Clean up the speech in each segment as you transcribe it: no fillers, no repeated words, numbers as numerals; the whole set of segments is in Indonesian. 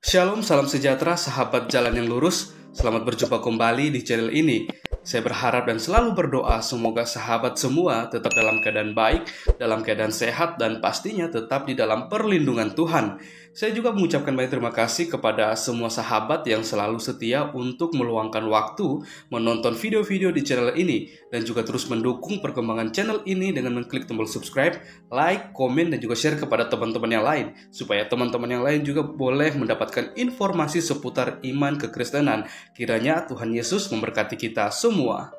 Shalom, salam sejahtera, sahabat jalan yang lurus. Selamat berjumpa kembali di channel ini. Saya berharap dan selalu berdoa semoga sahabat semua tetap dalam keadaan baik, dalam keadaan sehat, dan pastinya tetap di dalam perlindungan Tuhan. Saya juga mengucapkan banyak terima kasih kepada semua sahabat yang selalu setia untuk meluangkan waktu menonton video-video di channel ini dan juga terus mendukung perkembangan channel ini dengan mengklik tombol subscribe, like, komen, dan juga share kepada teman-teman yang lain supaya teman-teman yang lain juga boleh mendapatkan informasi seputar iman kekristenan. Kiranya Tuhan Yesus memberkati kita semua.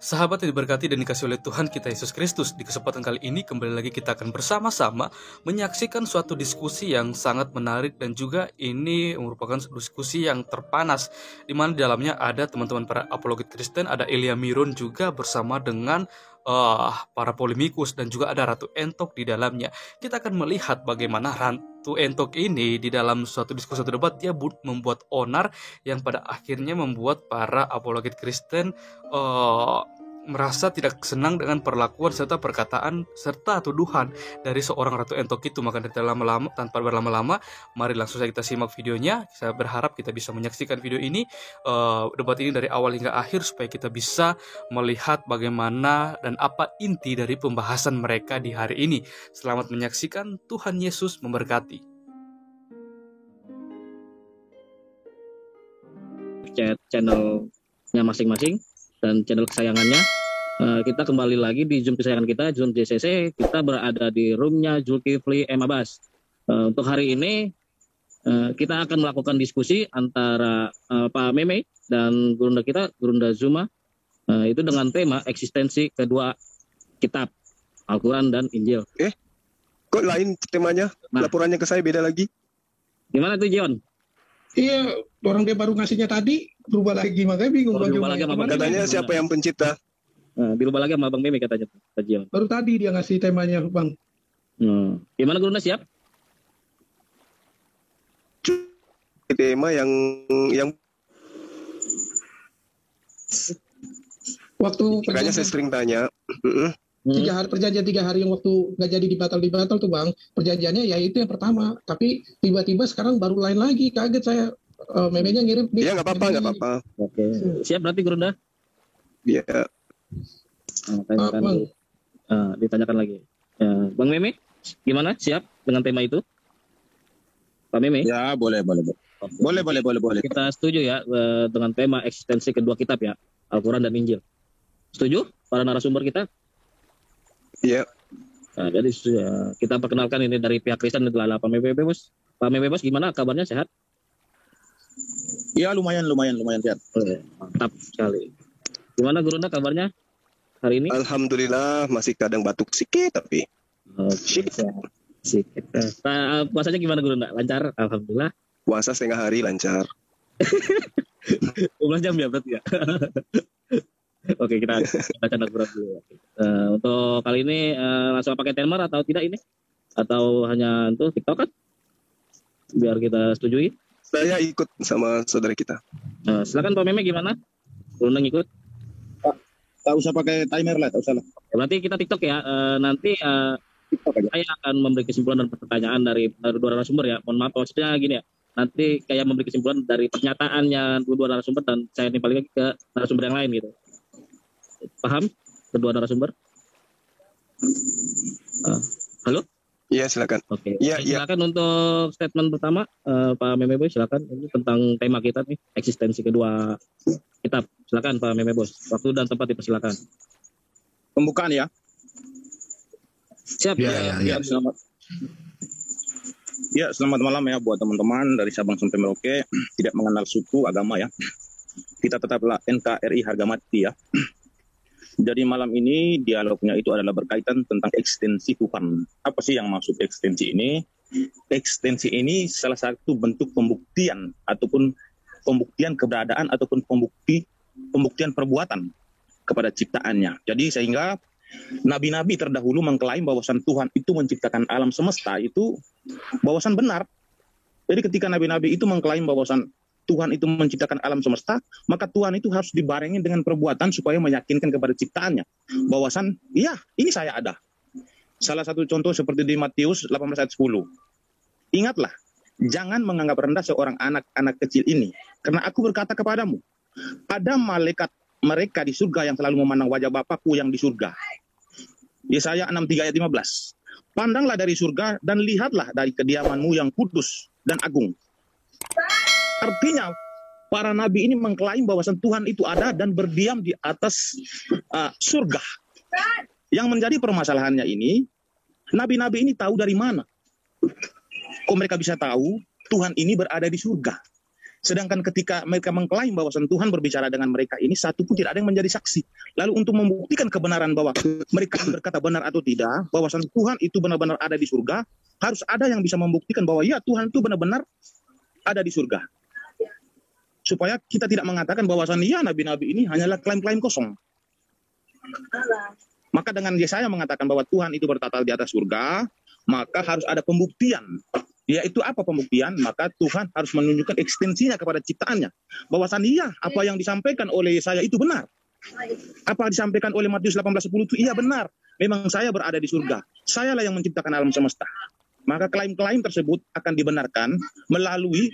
Sahabat yang diberkati dan dikasihi oleh Tuhan kita Yesus Kristus, di kesempatan kali ini kembali lagi kita akan bersama-sama menyaksikan suatu diskusi yang sangat menarik dan juga ini merupakan diskusi yang terpanas, di mana di dalamnya ada teman-teman para apologet Kristen, ada Elia Miron juga bersama dengan para polemikus dan juga ada Ratu Entok di dalamnya. Kita akan melihat bagaimana Ratu Entok ini di dalam suatu diskusi atau debat dia membuat onar yang pada akhirnya membuat para apologet Kristen merasa tidak senang dengan perlakuan serta perkataan serta tuduhan dari seorang Ratu Entok itu. Maka tanpa berlama-lama, mari langsung saja kita simak videonya. Saya berharap kita bisa menyaksikan video ini, debat ini dari awal hingga akhir, supaya kita bisa melihat bagaimana dan apa inti dari pembahasan mereka di hari ini. Selamat menyaksikan, Tuhan Yesus memberkati. Channelnya masing-masing dan channel kesayangannya. Kita kembali lagi di Zoom kesayangan kita, Zoom JCC. Kita berada di roomnya Zulkifli M. Abbas. Untuk hari ini kita akan melakukan diskusi antara Pak Meme dan Gurunda kita, Gurunda Zuma, itu dengan tema eksistensi kedua kitab, Al-Quran dan Injil. Kok lain temanya? Laporannya ke saya beda lagi. Gimana tuh, John? Iya, orang dia baru ngasihnya tadi, berubah lagi, makanya bingung. Katanya siapa yang pencipta? Dirubah lagi sama Bang Meme katanya, John. Baru tadi dia ngasih temanya, Bang. Gimana Gurunda, siap? Tema yang Waktu makanya saya sering tanya. 3 hari perjanjian 3 hari yang waktu nggak jadi dibatal tuh, Bang. Perjanjiannya ya itu yang pertama, tapi tiba-tiba sekarang baru lain lagi, kaget saya. Memenya ngirim. Iya, nggak apa-apa. Oke. Siap berarti Gurunda? Iya. Bang. Ditanyakan lagi. Bang Meme, gimana? Siap dengan tema itu? Pak Meme? Ya, boleh. Boleh. Kita setuju ya dengan tema eksistensi kedua kitab ya, Al-Quran dan Injil. Setuju para narasumber kita? Iya. Nah, jadi kita perkenalkan ini dari pihak Kristen adalah Pak Meme Bos. Pak Meme Bos, gimana kabarnya, sehat? Ya, lumayan sehat. Mantap sekali. Gimana Gurunda kabarnya hari ini? Alhamdulillah, masih kadang batuk sedikit tapi. Sikit. Puasanya gimana Gurunda? Lancar? Alhamdulillah. Puasa setengah hari lancar. 12 jam ya berarti ya. Oke, kita canda berat dulu. Untuk kali ini langsung pakai timer atau tidak ini? Atau hanya untuk TikTok kan? Biar kita setujui. Saya ikut sama saudara kita. Silakan Pak Meme, gimana? Gurunda ngikut? Tak usah pakai timer lah, tak usah lah. Berarti kita TikTok ya. Nanti TikTok aja. saya akan memberi kesimpulan dan pertanyaan dari dua narasumber ya. Mohon maaf, maksudnya gini ya. Nanti kayak memberi kesimpulan dari pernyataannya dua narasumber dan saya nimpalin lagi ke narasumber yang lain gitu. Paham? Kedua narasumber? Halo? Iya, silakan. Oke. Iya. Silakan untuk statement pertama, Pak Meme Bos, silakan. Ini tentang tema kita nih, eksistensi kedua kitab. Silakan Pak Meme Bos. Waktu dan tempat dipersilakan. Pembukaan ya. Siap. Ya, selamat. Ya, selamat malam ya buat teman-teman dari Sabang sampai Merauke, tidak mengenal suku, agama ya. Kita tetaplah NKRI harga mati ya. Jadi malam ini dialognya itu adalah berkaitan tentang ekstensi Tuhan. Apa sih yang maksud ekstensi ini? Ekstensi ini salah satu bentuk pembuktian ataupun pembuktian keberadaan ataupun pembuktian perbuatan kepada ciptaannya. Jadi sehingga nabi-nabi terdahulu mengklaim bahwasan Tuhan itu menciptakan alam semesta itu bahwasan benar. Jadi ketika nabi-nabi itu mengklaim bahwasan Tuhan itu menciptakan alam semesta, maka Tuhan itu harus dibarengi dengan perbuatan supaya meyakinkan kepada ciptaannya bahwasan, iya, ini saya ada. Salah satu contoh seperti di Matius 18 ayat 10. Ingatlah, jangan menganggap rendah seorang anak kecil ini. Karena aku berkata kepadamu, ada malaikat mereka di surga yang selalu memandang wajah Bapakku yang di surga. Yesaya 63 ayat 15. Pandanglah dari surga dan lihatlah dari kediamanmu yang kudus dan agung. Artinya, para nabi ini mengklaim bahwa Tuhan itu ada dan berdiam di atas surga. Yang menjadi permasalahannya ini, nabi-nabi ini tahu dari mana? Kok mereka bisa tahu Tuhan ini berada di surga? Sedangkan ketika mereka mengklaim bahwa Tuhan berbicara dengan mereka ini, satu pun tidak ada yang menjadi saksi. Lalu untuk membuktikan kebenaran bahwa mereka berkata benar atau tidak, bahwa Tuhan itu benar-benar ada di surga, harus ada yang bisa membuktikan bahwa ya Tuhan itu benar-benar ada di surga. Supaya kita tidak mengatakan bahwasan ya nabi-nabi ini hanyalah klaim-klaim kosong. Maka dengan Yesaya mengatakan bahwa Tuhan itu bertata di atas surga, maka harus ada pembuktian. Yaitu apa pembuktian? Maka Tuhan harus menunjukkan ekstensinya kepada ciptaannya. Bahwasan iya, apa yang disampaikan oleh Yesaya itu benar. Apa yang disampaikan oleh Matius 18:10 itu iya benar. Memang saya berada di surga. Sayalah yang menciptakan alam semesta. Maka klaim-klaim tersebut akan dibenarkan melalui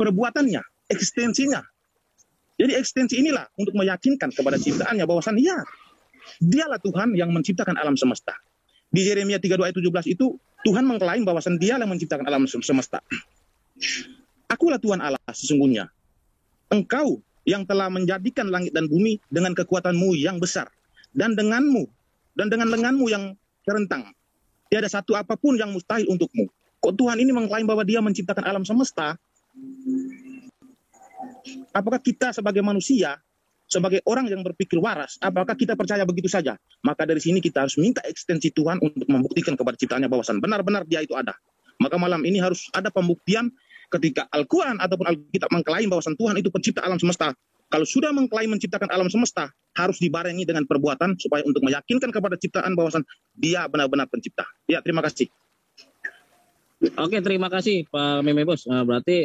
perbuatannya, ekstensinya. Jadi ekstensi inilah untuk meyakinkan kepada ciptaannya bahwasan iya, dialah Tuhan yang menciptakan alam semesta. Di Yeremia 32 ayat 17 itu Tuhan mengklaim bahwasan dialah yang menciptakan alam semesta. Akulah Tuhan Allah sesungguhnya. Engkau yang telah menjadikan langit dan bumi dengan kekuatanmu yang besar dan dengan lenganmu yang terentang. Tiada satu apapun yang mustahil untukmu. Kok Tuhan ini mengklaim bahwa dia menciptakan alam semesta? Apakah kita sebagai manusia, sebagai orang yang berpikir waras, apakah kita percaya begitu saja? Maka dari sini kita harus minta ekstensi Tuhan untuk membuktikan kepada ciptaannya bahwasan benar-benar dia itu ada. Maka malam ini harus ada pembuktian ketika Al-Quran ataupun Alkitab mengklaim bahwasan Tuhan itu pencipta alam semesta. Kalau sudah mengklaim menciptakan alam semesta, harus dibarengi dengan perbuatan supaya untuk meyakinkan kepada ciptaan bahwasan dia benar-benar pencipta. Ya, terima kasih. Oke, terima kasih Pak Memebos. Berarti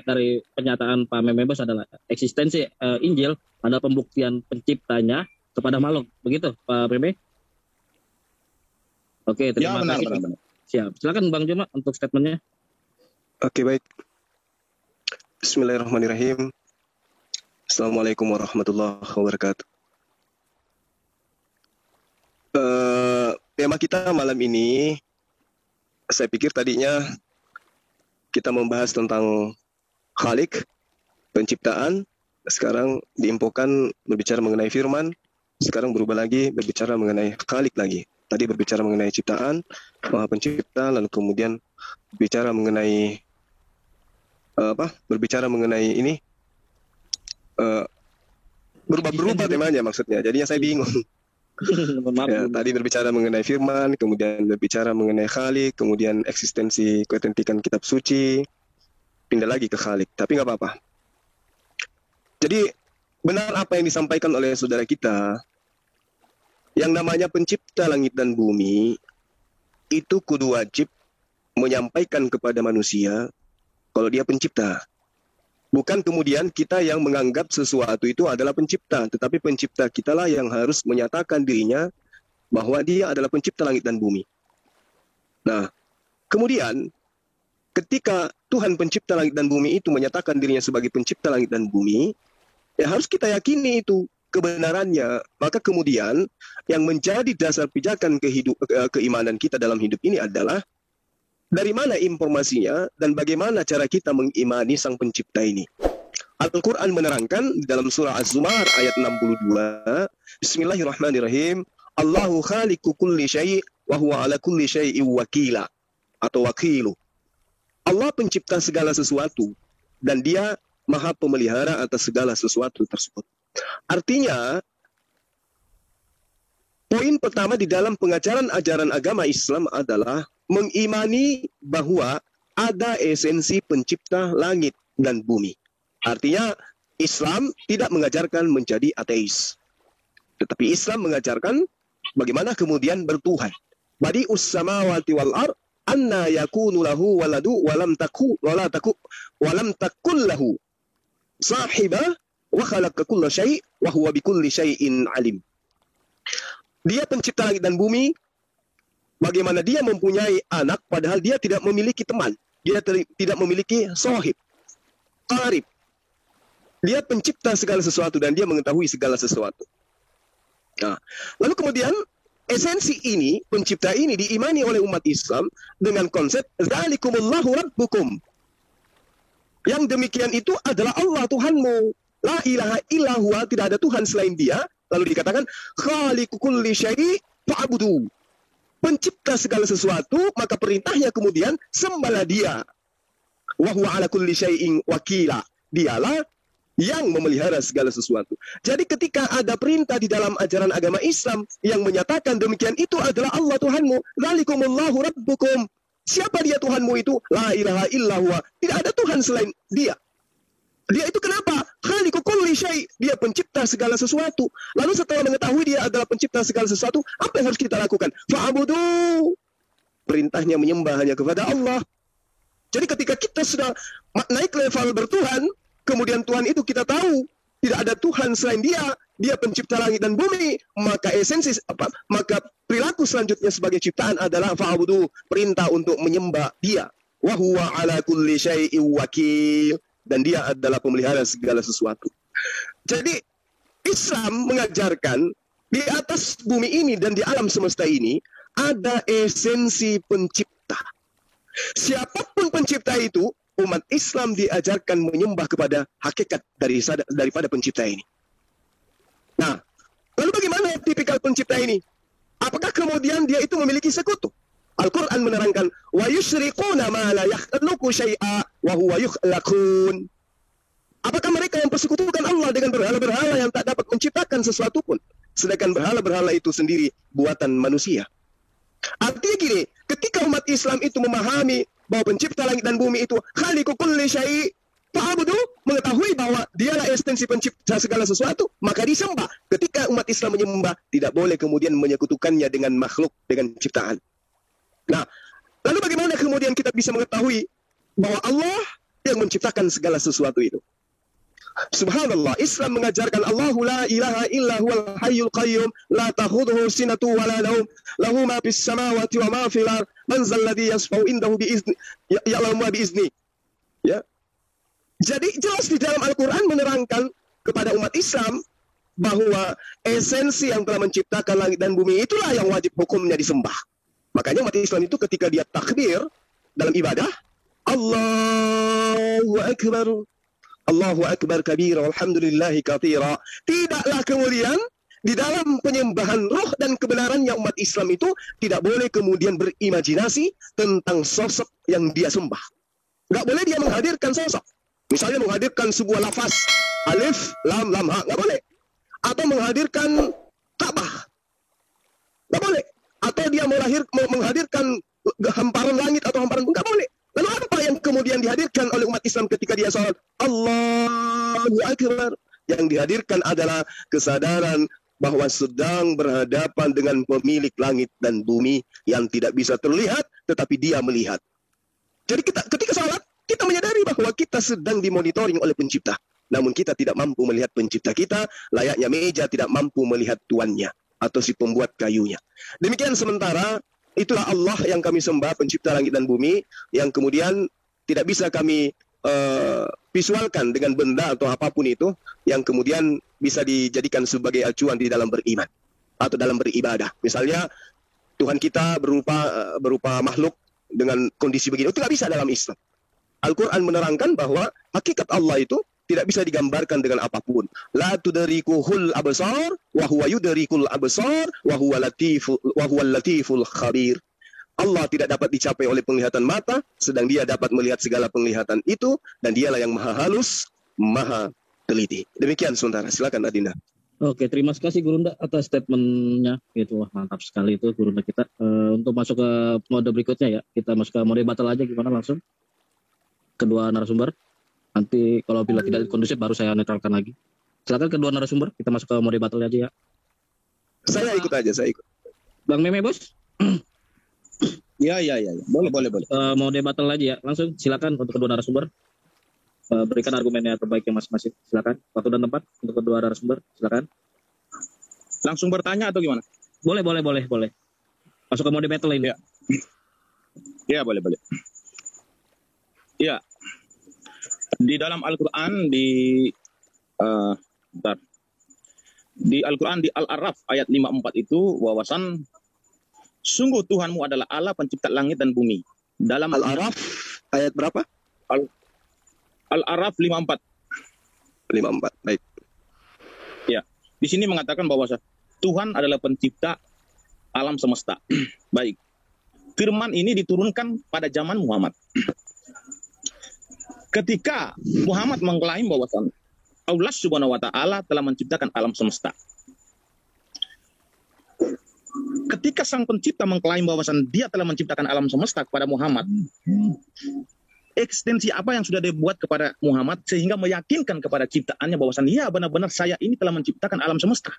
dari pernyataan Pak Memebos adalah eksistensi Injil adalah pembuktian penciptanya kepada makhluk. Begitu Pak Meme? Oke, terima kasih. Benar. Siap. Silakan Bang Juma untuk statementnya. Oke, baik. Bismillahirrahmanirrahim. Assalamualaikum warahmatullahi wabarakatuh. Tema kita malam ini, saya pikir tadinya kita membahas tentang Khalik, penciptaan. Sekarang diinfokan berbicara mengenai firman. Sekarang berubah lagi berbicara mengenai Khalik lagi. Tadi berbicara mengenai ciptaan, Maha Pencipta, lalu kemudian berbicara mengenai berbicara mengenai ini berubah-berubah temanya maksudnya. Jadinya saya bingung. Ya, tadi berbicara mengenai firman, kemudian berbicara mengenai Khalik, kemudian eksistensi keautentikan kitab suci, pindah lagi ke Khalik. Tapi nggak apa-apa. Jadi benar apa yang disampaikan oleh saudara kita, yang namanya pencipta langit dan bumi itu kudu wajib menyampaikan kepada manusia kalau dia pencipta. Bukan kemudian kita yang menganggap sesuatu itu adalah pencipta, tetapi pencipta kitalah yang harus menyatakan dirinya bahwa dia adalah pencipta langit dan bumi. Nah, kemudian ketika Tuhan pencipta langit dan bumi itu menyatakan dirinya sebagai pencipta langit dan bumi, ya harus kita yakini itu kebenarannya. Maka kemudian yang menjadi dasar pijakan keimanan kita dalam hidup ini adalah dari mana informasinya dan bagaimana cara kita mengimani sang pencipta ini. Al-Quran menerangkan di dalam surah Az-Zumar ayat 62, Bismillahirrahmanirrahim, Allahu khaliqu kulli syai' wa huwa ala kulli syai'in wakila atau wakilu. Allah pencipta segala sesuatu dan dia maha pemelihara atas segala sesuatu tersebut. Artinya, poin pertama di dalam pengajaran ajaran agama Islam adalah mengimani bahwa ada esensi pencipta langit dan bumi. Artinya Islam tidak mengajarkan menjadi ateis. Tetapi Islam mengajarkan bagaimana kemudian bertuhan. Badi'us samawati wal ard anna yakunu lahu waladu walam takul lahu sahibah wa khalaqa kulla syai' wa huwa bikulli syai'in alim. Dia pencipta langit dan bumi bagaimana dia mempunyai anak padahal dia tidak memiliki teman, dia tidak memiliki sohib, qarib. Dia pencipta segala sesuatu dan dia mengetahui segala sesuatu. Nah, lalu kemudian esensi ini, pencipta ini diimani oleh umat Islam dengan konsep Dzalikumullahu Rabbukum. Yang demikian itu adalah Allah Tuhanmu. La ilaha illa huwa, tidak ada Tuhan selain dia. Lalu dikatakan khaliqu kulli syai' fa'budu. Pencipta segala sesuatu, maka perintahnya kemudian sembahlah dia. Wa huwa ala kulli syai'in wakila. Dialah yang memelihara segala sesuatu. Jadi ketika ada perintah di dalam ajaran agama Islam yang menyatakan demikian itu adalah Allah Tuhanmu, Dzalikumullahu Rabbukum. Siapa dia Tuhanmu itu? La ilaha illa huwa. Tidak ada Tuhan selain dia. Dia itu kenapa? Khaliqu kulli syai'. Dia pencipta segala sesuatu. Lalu setelah mengetahui dia adalah pencipta segala sesuatu, apa yang harus kita lakukan? Fa'budu. Perintahnya menyembah hanya kepada Allah. Jadi ketika kita sudah naik level bertuhan, kemudian Tuhan itu kita tahu tidak ada Tuhan selain dia, dia pencipta langit dan bumi, maka esensi maka perilaku selanjutnya sebagai ciptaan adalah fa'budu, perintah untuk menyembah dia. Wa huwa ala kulli syai'in wakil, dan dia adalah pemelihara segala sesuatu. Jadi Islam mengajarkan di atas bumi ini dan di alam semesta ini ada esensi pencipta. Siapapun pencipta itu, umat Islam diajarkan menyembah kepada hakikat daripada pencipta ini. Nah, lalu bagaimana tipikal pencipta ini? Apakah kemudian dia itu memiliki sekutu? Al-Quran menerangkan, wa yusyrikuna ma la yakhluqu syai'a wa huwa yukhlaqun. Apakah mereka yang persekutukan Allah dengan berhala-berhala yang tak dapat menciptakan sesuatu pun, sedangkan berhala-berhala itu sendiri buatan manusia? Artinya gini, ketika umat Islam itu memahami bahwa pencipta langit dan bumi itu khaliqu kulli syai', fa'budu, mengetahui bahwa dialah esensi pencipta segala sesuatu, maka disembah. Ketika umat Islam menyembah, tidak boleh kemudian menyekutukannya dengan makhluk, dengan ciptaan. Nah, lalu bagaimana kemudian kita bisa mengetahui bahwa Allah yang menciptakan segala sesuatu itu? Subhanallah, Islam mengajarkan Allahu la ilaha illa huwal hayyul qayyum la ta'khudhuhu sinatu wa la nawm lahu ma fis samawati wa ma fil ard man zal ladzi yashfa'u indahu bi izni ya'lamu ma bi izni. Ya. Jadi jelas di dalam Al-Qur'an menerangkan kepada umat Islam bahwa esensi yang telah menciptakan langit dan bumi itulah yang wajib hukumnya disembah. Makanya umat Islam itu ketika dia takbir dalam ibadah, Allahu Akbar, Allahu Akbar kabira, walhamdulillahi katsira. Tidaklah kemudian di dalam penyembahan roh dan kebenarannya umat Islam itu tidak boleh kemudian berimajinasi tentang sosok yang dia sembah. Nggak boleh dia menghadirkan sosok. Misalnya menghadirkan sebuah lafaz, alif, lam, lam, ha, nggak boleh. Atau menghadirkan Ka'bah, nggak boleh. Atau dia menghadirkan hamparan langit atau hamparan bumi, nggak boleh. Lalu apa yang kemudian dihadirkan oleh umat Islam ketika dia sholat? Allahu Akbar. Yang dihadirkan adalah kesadaran bahwa sedang berhadapan dengan pemilik langit dan bumi yang tidak bisa terlihat, tetapi dia melihat. Jadi ketika sholat, kita menyadari bahwa kita sedang dimonitoring oleh pencipta. Namun kita tidak mampu melihat pencipta kita, layaknya meja tidak mampu melihat tuannya atau si pembuat kayunya. Demikian sementara itulah Allah yang kami sembah, pencipta langit dan bumi, yang kemudian tidak bisa kami visualkan dengan benda atau apapun itu, yang kemudian bisa dijadikan sebagai acuan di dalam beriman atau dalam beribadah. Misalnya Tuhan kita berupa makhluk dengan kondisi begini, itu tidak bisa dalam Islam. Al-Quran menerangkan bahwa hakikat Allah itu tidak bisa digambarkan dengan apapun. La tudrikuhul absar wa huwa yudrikul absar wa huwa latiful khabir. Allah tidak dapat dicapai oleh penglihatan mata, sedang dia dapat melihat segala penglihatan itu, dan dialah yang maha halus, maha teliti. Demikian sementara, silakan Adinda. Oke, terima kasih Gurunda atas statementnya. Itu mantap sekali itu Gurunda kita. Untuk masuk ke mode berikutnya ya, kita masuk ke mode battle aja, gimana langsung? Kedua narasumber. Nanti kalau bila tidak kondusif baru saya netralkan lagi. Silakan kedua narasumber, kita masuk ke mode battle aja ya. Saya ikut aja, saya ikut. Bang Meme, Bos? Ya. Boleh. Mode battle aja ya. Langsung silakan untuk kedua narasumber. Berikan argumennya terbaiknya masing-masing. Silakan. Waktu dan tempat untuk kedua narasumber. Silakan. Langsung bertanya atau gimana? Boleh. Masuk ke mode battle ini. Ya. Ya, boleh. Ya. Di dalam Al-Qur'an di Al-Qur'an di Al-A'raf ayat 54 itu wawasan sungguh Tuhanmu adalah Allah pencipta langit dan bumi. Dalam Al-A'raf ayat berapa? Al-A'raf 54. 54. Baik. Ya. Di sini mengatakan bahwa Tuhan adalah pencipta alam semesta. Baik. Firman ini diturunkan pada zaman Muhammad. Ketika Muhammad mengklaim bahwasan Allah Subhanahu wa taala telah menciptakan alam semesta. Ketika sang pencipta mengklaim bahwasan dia telah menciptakan alam semesta kepada Muhammad, ekstensi apa yang sudah dibuat kepada Muhammad sehingga meyakinkan kepada ciptaannya bahwasan ya benar-benar saya ini telah menciptakan alam semesta.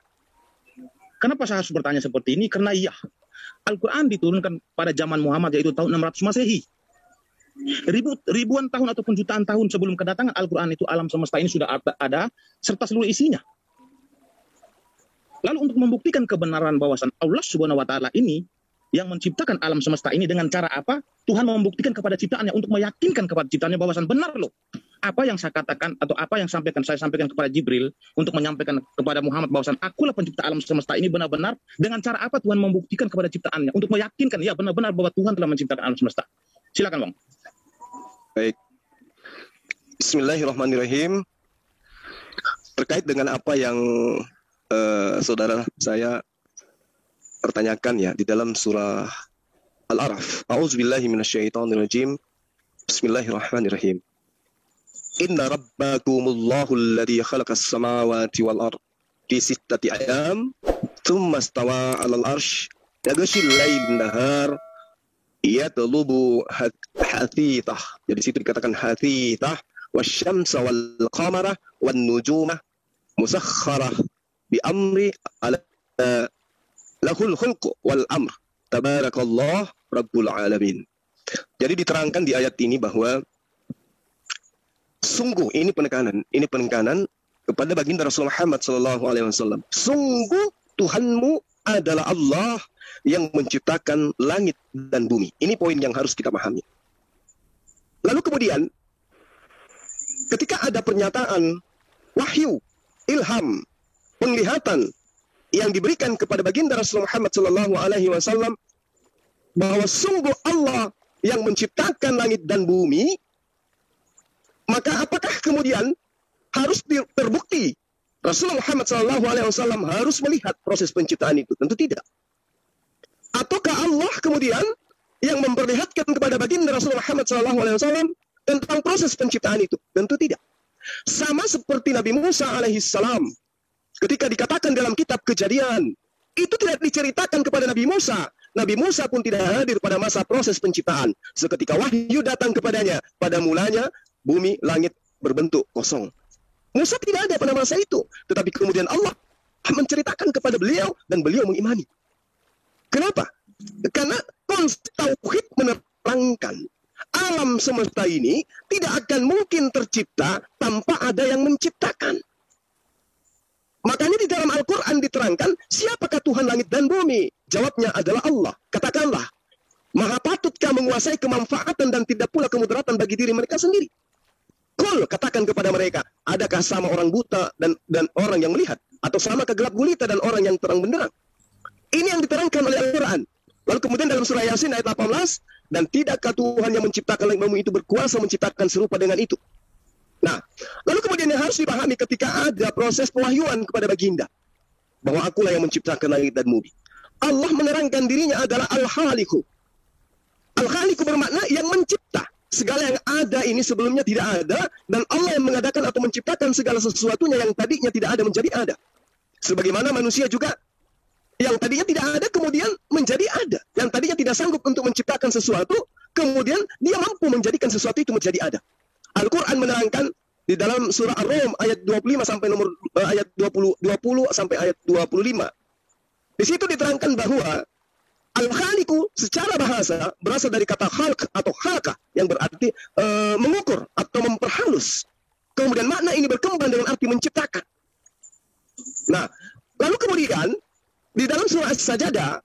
Kenapa saya harus bertanya seperti ini? Karena Al-Quran diturunkan pada zaman Muhammad yaitu tahun 600 Masehi. Ribuan tahun ataupun jutaan tahun sebelum kedatangan Al-Quran itu alam semesta ini sudah ada serta seluruh isinya. Lalu untuk membuktikan kebenaran bahwasan Allah Subhanahu wa taala ini yang menciptakan alam semesta ini dengan cara apa? Tuhan membuktikan kepada ciptaannya untuk meyakinkan kepada ciptaannya bahwasan benar loh. Apa yang saya katakan atau apa yang saya sampaikan kepada Jibril untuk menyampaikan kepada Muhammad bahwasan akulah pencipta alam semesta ini benar-benar dengan cara apa Tuhan membuktikan kepada ciptaannya untuk meyakinkan ya benar-benar bahwa Tuhan telah menciptakan alam semesta. Silakan Bang. Baik. Bismillahirrahmanirrahim. Terkait dengan apa yang saudara saya pertanyakan ya di dalam surah Al-A'raf. A'udzubillahi minasyaitonirrajim. Bismillahirrahmanirrahim. Inna rabbakumullahu alladhi khalaqas samawati wal ard fi sittati ayyam thumma istawa 'alal 'arsy yaghshil lail nahar yatlubu hathithah. Jadi situ dikatakan hathithah wasyamsa wal qamara wan nujuma musakharah bi amri ala lahul khalq wal amr tabarakallah rabbul alamin. Jadi diterangkan di ayat ini bahwa sungguh ini penekanan kepada baginda Rasulullah Muhammad SAW. Sungguh Tuhanmu adalah Allah yang menciptakan langit dan bumi. Ini poin yang harus kita pahami. Lalu kemudian ketika ada pernyataan wahyu, ilham, penglihatan yang diberikan kepada baginda Rasulullah Muhammad SAW bahwa sungguh Allah yang menciptakan langit dan bumi, maka apakah kemudian harus terbukti Rasulullah Muhammad SAW harus melihat proses penciptaan itu? Tentu tidak. Ataukah Allah kemudian yang memperlihatkan kepada baginda Rasulullah Muhammad SAW tentang proses penciptaan itu? Tentu tidak. Sama seperti Nabi Musa alaihissalam ketika dikatakan dalam kitab Kejadian, itu tidak diceritakan kepada Nabi Musa. Nabi Musa pun tidak hadir pada masa proses penciptaan. Seketika wahyu datang kepadanya, pada mulanya bumi, langit berbentuk kosong. Musa tidak ada pada masa itu. Tetapi kemudian Allah menceritakan kepada beliau dan beliau mengimani. Kenapa? Karena konsep tauhid menerangkan alam semesta ini tidak akan mungkin tercipta tanpa ada yang menciptakan. Makanya di dalam Al-Quran diterangkan, siapakah Tuhan langit dan bumi? Jawabnya adalah Allah. Katakanlah, maha patutkah menguasai kemanfaatan dan tidak pula kemudaratan bagi diri mereka sendiri? Kul, katakan kepada mereka, adakah sama orang buta dan orang yang melihat? Atau sama kegelap gulita dan orang yang terang benderang? Ini yang diterangkan oleh Al-Quran. Lalu kemudian dalam surah Yasin ayat 18, dan tidakkah Tuhan yang menciptakan langit dan bumi itu berkuasa menciptakan serupa dengan itu? Nah, lalu kemudian yang harus dipahami ketika ada proses pewahyuan kepada baginda, bahwa akulah yang menciptakan langit dan bumi. Allah menerangkan dirinya adalah Al-Khaliqu. Al-Khaliqu bermakna yang mencipta. Segala yang ada ini sebelumnya tidak ada, dan Allah yang mengadakan atau menciptakan segala sesuatunya yang tadinya tidak ada menjadi ada. Sebagaimana manusia juga, yang tadinya tidak ada kemudian menjadi ada. Yang tadinya tidak sanggup untuk menciptakan sesuatu, kemudian dia mampu menjadikan sesuatu itu menjadi ada. Al-Quran menerangkan di dalam surah Ar-Rum ayat 25 sampai ayat 20 sampai ayat 25. Di situ diterangkan bahwa Al-Khaliqu secara bahasa berasal dari kata khalq atau khalqa yang berarti mengukur atau memperhalus. Kemudian makna ini berkembang dengan arti menciptakan. Nah, lalu kemudian di dalam surah As-Sajadah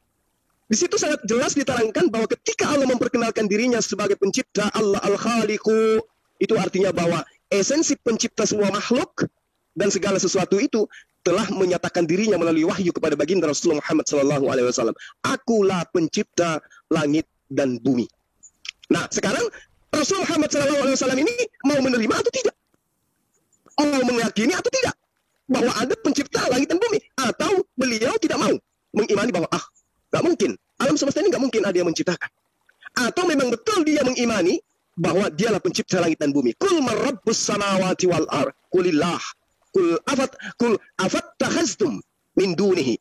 Di situ sangat jelas diterangkan bahwa ketika Allah memperkenalkan dirinya sebagai pencipta, Allah Al-Khaliqu, itu artinya bahwa esensi pencipta semua makhluk dan segala sesuatu itu telah menyatakan dirinya melalui wahyu kepada baginda Rasulullah Muhammad SAW. Akulah pencipta langit dan bumi. Nah, sekarang Rasulullah Muhammad SAW ini mau menerima atau tidak? Mau meyakini atau tidak bahwa ada pencipta langit dan bumi? Atau beliau tidak mau mengimani bahwa nggak mungkin, alam semesta ini nggak mungkin ada yang menciptakan? Atau memang betul dia mengimani bahwa dialah pencipta langit dan bumi? Kul marabbus samawati wal ar, kulillah, kul afattakhaztum min dunihi.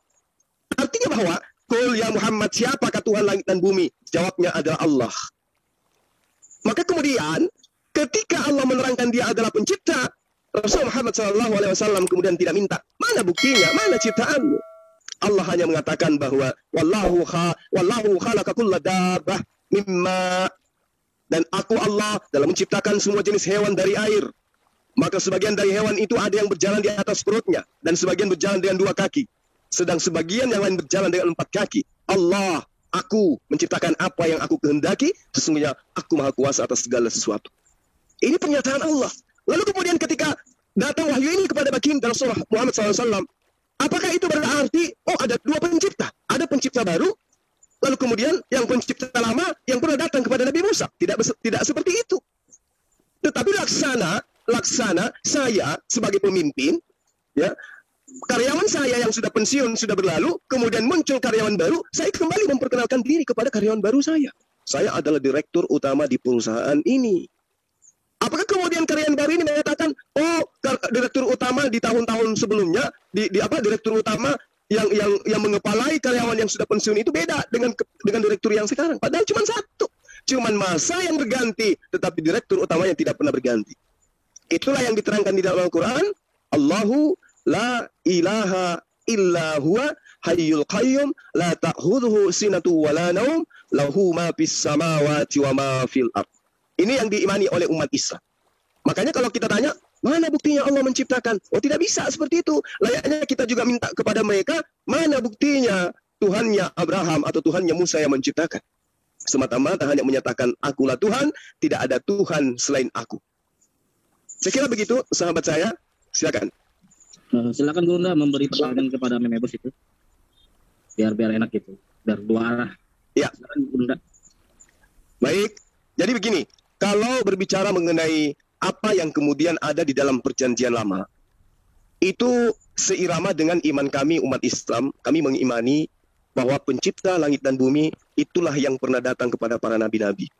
Artinya bahwa kul ya Muhammad, siapakah Tuhan langit dan bumi? Jawabnya adalah Allah. Maka kemudian ketika Allah menerangkan dia adalah pencipta, Rasul Muhammad SAW kemudian tidak minta, mana buktinya, mana ciptaanmu? Allah hanya mengatakan bahwa wallahu khalaqa kulla dabbah mimma, dan aku Allah dalam menciptakan semua jenis hewan dari air. Maka sebagian dari hewan itu ada yang berjalan di atas perutnya dan sebagian berjalan dengan 2 kaki, sedang sebagian yang lain berjalan dengan 4 kaki. Allah, aku menciptakan apa yang aku kehendaki, sesungguhnya aku maha kuasa atas segala sesuatu. Ini pernyataan Allah. Lalu kemudian ketika datang wahyu ini kepada baginda Rasulullah Muhammad SAW, apakah itu berarti ada 2 pencipta? Ada pencipta baru, lalu kemudian yang pencipta lama yang pernah datang kepada Nabi Musa? Tidak seperti itu. Tetapi laksana saya sebagai pemimpin, ya, karyawan saya yang sudah pensiun, sudah berlalu, kemudian muncul karyawan baru, saya kembali memperkenalkan diri kepada karyawan baru saya. Saya adalah direktur utama di perusahaan ini. Apakah kemudian karyawan baru ini mengatakan, direktur utama di tahun-tahun sebelumnya, direktur utama yang mengepalai karyawan yang sudah pensiun itu beda dengan direktur yang sekarang. Padahal cuma satu. Cuma masa yang berganti, tetapi direktur utama yang tidak pernah berganti. Itulah yang diterangkan di dalam Al-Quran. Allahu la ilaha illa huwa hayyul qayyum la ta'khudhuhu sinatu wa la naum lahu ma fis samawati wa ma fil ard. Ini yang diimani oleh umat Islam. Makanya kalau kita tanya, mana buktinya Allah menciptakan? Tidak bisa seperti itu. Layaknya kita juga minta kepada mereka, mana buktinya Tuhannya Abraham atau Tuhannya Musa yang menciptakan? Semata-mata hanya menyatakan, akulah Tuhan, tidak ada Tuhan selain aku. Saya kira begitu, sahabat saya. Silakan. Silakan Gurunda memberi pertanyaan kepada Memebos itu. Biar enak gitu. Biar 2 arah. Ya. Silakan Gurunda. Baik. Jadi begini, kalau berbicara mengenai apa yang kemudian ada di dalam perjanjian lama, itu seirama dengan iman kami umat Islam. Kami mengimani bahwa pencipta langit dan bumi itulah yang pernah datang kepada para nabi-nabi.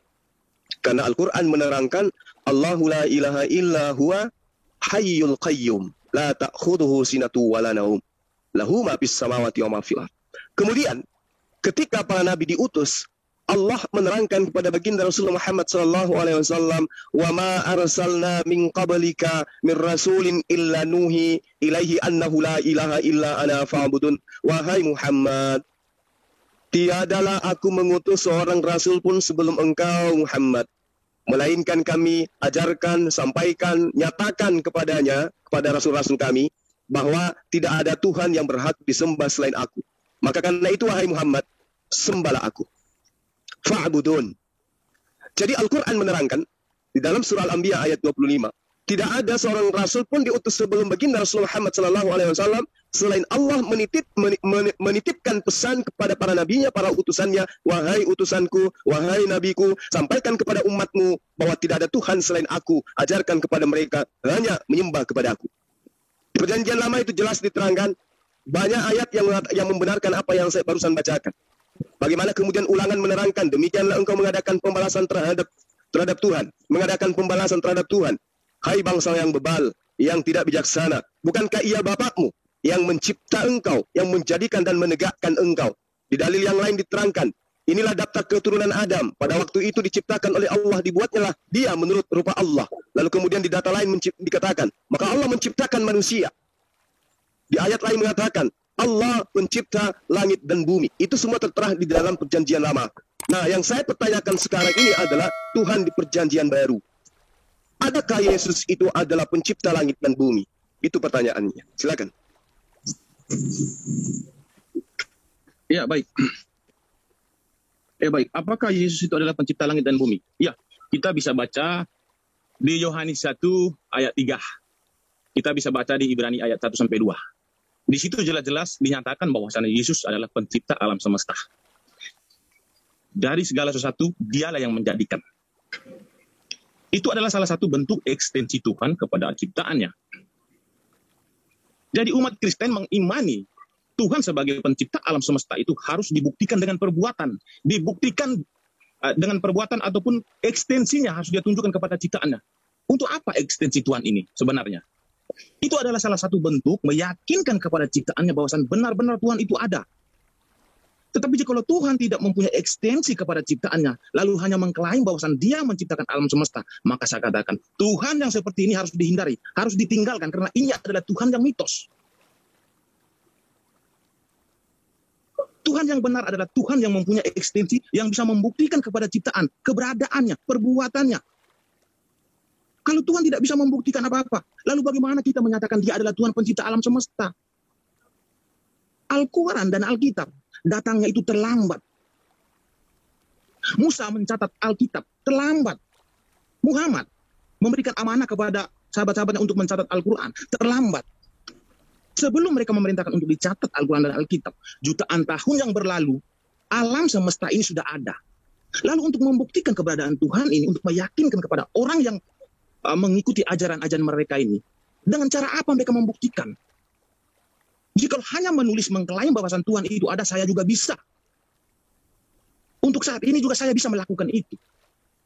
Karena Al-Quran menerangkan, Allahu la ilaha illa huwa hayyul qayyum la ta'khudhuhu sinatu wa la naum lahu ma fis samawati wa ma fil ard. Kemudian ketika para nabi diutus, Allah menerangkan kepada baginda Rasulullah Muhammad SAW, wa ma arsalna min qablika min rasulin illa nuhi ilaihi annahu la ilaha illa ana fa'budun. Wahai Muhammad, tiadalah aku mengutus seorang rasul pun sebelum engkau Muhammad, melainkan kami ajarkan, sampaikan, nyatakan kepadanya, kepada rasul-rasul kami, bahwa tidak ada Tuhan yang berhak disembah selain aku. Maka karena itu wahai Muhammad, sembahlah aku. Fa'budun. Jadi Al-Quran menerangkan di dalam surah Al-Anbiya ayat 25, tidak ada seorang rasul pun diutus sebelum baginda Rasulullah Muhammad SAW selain Allah menitipkan pesan kepada para nabinya, para utusannya, wahai utusanku, wahai nabiku, sampaikan kepada umatmu bahwa tidak ada Tuhan selain aku, ajarkan kepada mereka hanya menyembah kepada aku. Di perjanjian lama itu jelas diterangkan, banyak ayat yang membenarkan apa yang saya barusan bacakan. Bagaimana kemudian Ulangan menerangkan, demikianlah engkau mengadakan pembalasan terhadap Tuhan, mengadakan pembalasan terhadap Tuhan. Hai bangsa yang bebal, yang tidak bijaksana, bukankah ia bapakmu yang mencipta engkau, yang menjadikan dan menegakkan engkau? Di dalil yang lain diterangkan, inilah daftar keturunan Adam. Pada waktu itu diciptakan oleh Allah, dibuatnyalah dia menurut rupa Allah. Lalu kemudian di data lain dikatakan, maka Allah menciptakan manusia. Di ayat lain mengatakan, Allah pencipta langit dan bumi. Itu semua tertera di dalam perjanjian lama. Nah, yang saya pertanyakan sekarang ini adalah Tuhan di perjanjian baru. Adakah Yesus itu adalah pencipta langit dan bumi? Itu pertanyaannya. Silakan. Ya, baik. Baik, apakah Yesus itu adalah pencipta langit dan bumi? Ya, kita bisa baca di Yohanes 1 ayat 3. Kita bisa baca di Ibrani ayat 1 sampai 2. Di situ jelas-jelas dinyatakan bahwasannya Yesus adalah pencipta alam semesta. Dari segala sesuatu, dialah yang menjadikan. Itu adalah salah satu bentuk ekstensi Tuhan kepada ciptaannya. Jadi umat Kristen mengimani Tuhan sebagai pencipta alam semesta itu harus dibuktikan dengan perbuatan. Dibuktikan dengan perbuatan ataupun ekstensinya harus dia tunjukkan kepada ciptaannya. Untuk apa ekstensi Tuhan ini sebenarnya? Itu adalah salah satu bentuk meyakinkan kepada ciptaannya bahwasan benar-benar Tuhan itu ada. Tetapi jika Tuhan tidak mempunyai ekstensi kepada ciptaannya, lalu hanya mengklaim bahwasan dia menciptakan alam semesta, maka saya katakan, Tuhan yang seperti ini harus dihindari, harus ditinggalkan, karena ini adalah Tuhan yang mitos. Tuhan yang benar adalah Tuhan yang mempunyai ekstensi, yang bisa membuktikan kepada ciptaan, keberadaannya, perbuatannya. Kalau Tuhan tidak bisa membuktikan apa-apa, lalu bagaimana kita menyatakan dia adalah Tuhan pencipta alam semesta? Al-Quran dan Alkitab datangnya itu terlambat. Musa mencatat Alkitab terlambat. Muhammad memberikan amanah kepada sahabat-sahabatnya untuk mencatat Al-Quran terlambat. Sebelum mereka memerintahkan untuk dicatat Al-Quran dan Alkitab, jutaan tahun yang berlalu, alam semesta ini sudah ada. Lalu untuk membuktikan keberadaan Tuhan ini, untuk meyakinkan kepada orang yang mengikuti ajaran-ajaran mereka ini, dengan cara apa mereka membuktikan? Jika hanya menulis mengklaim bahwasan Tuhan itu ada, saya juga bisa. Untuk saat ini juga saya bisa melakukan itu.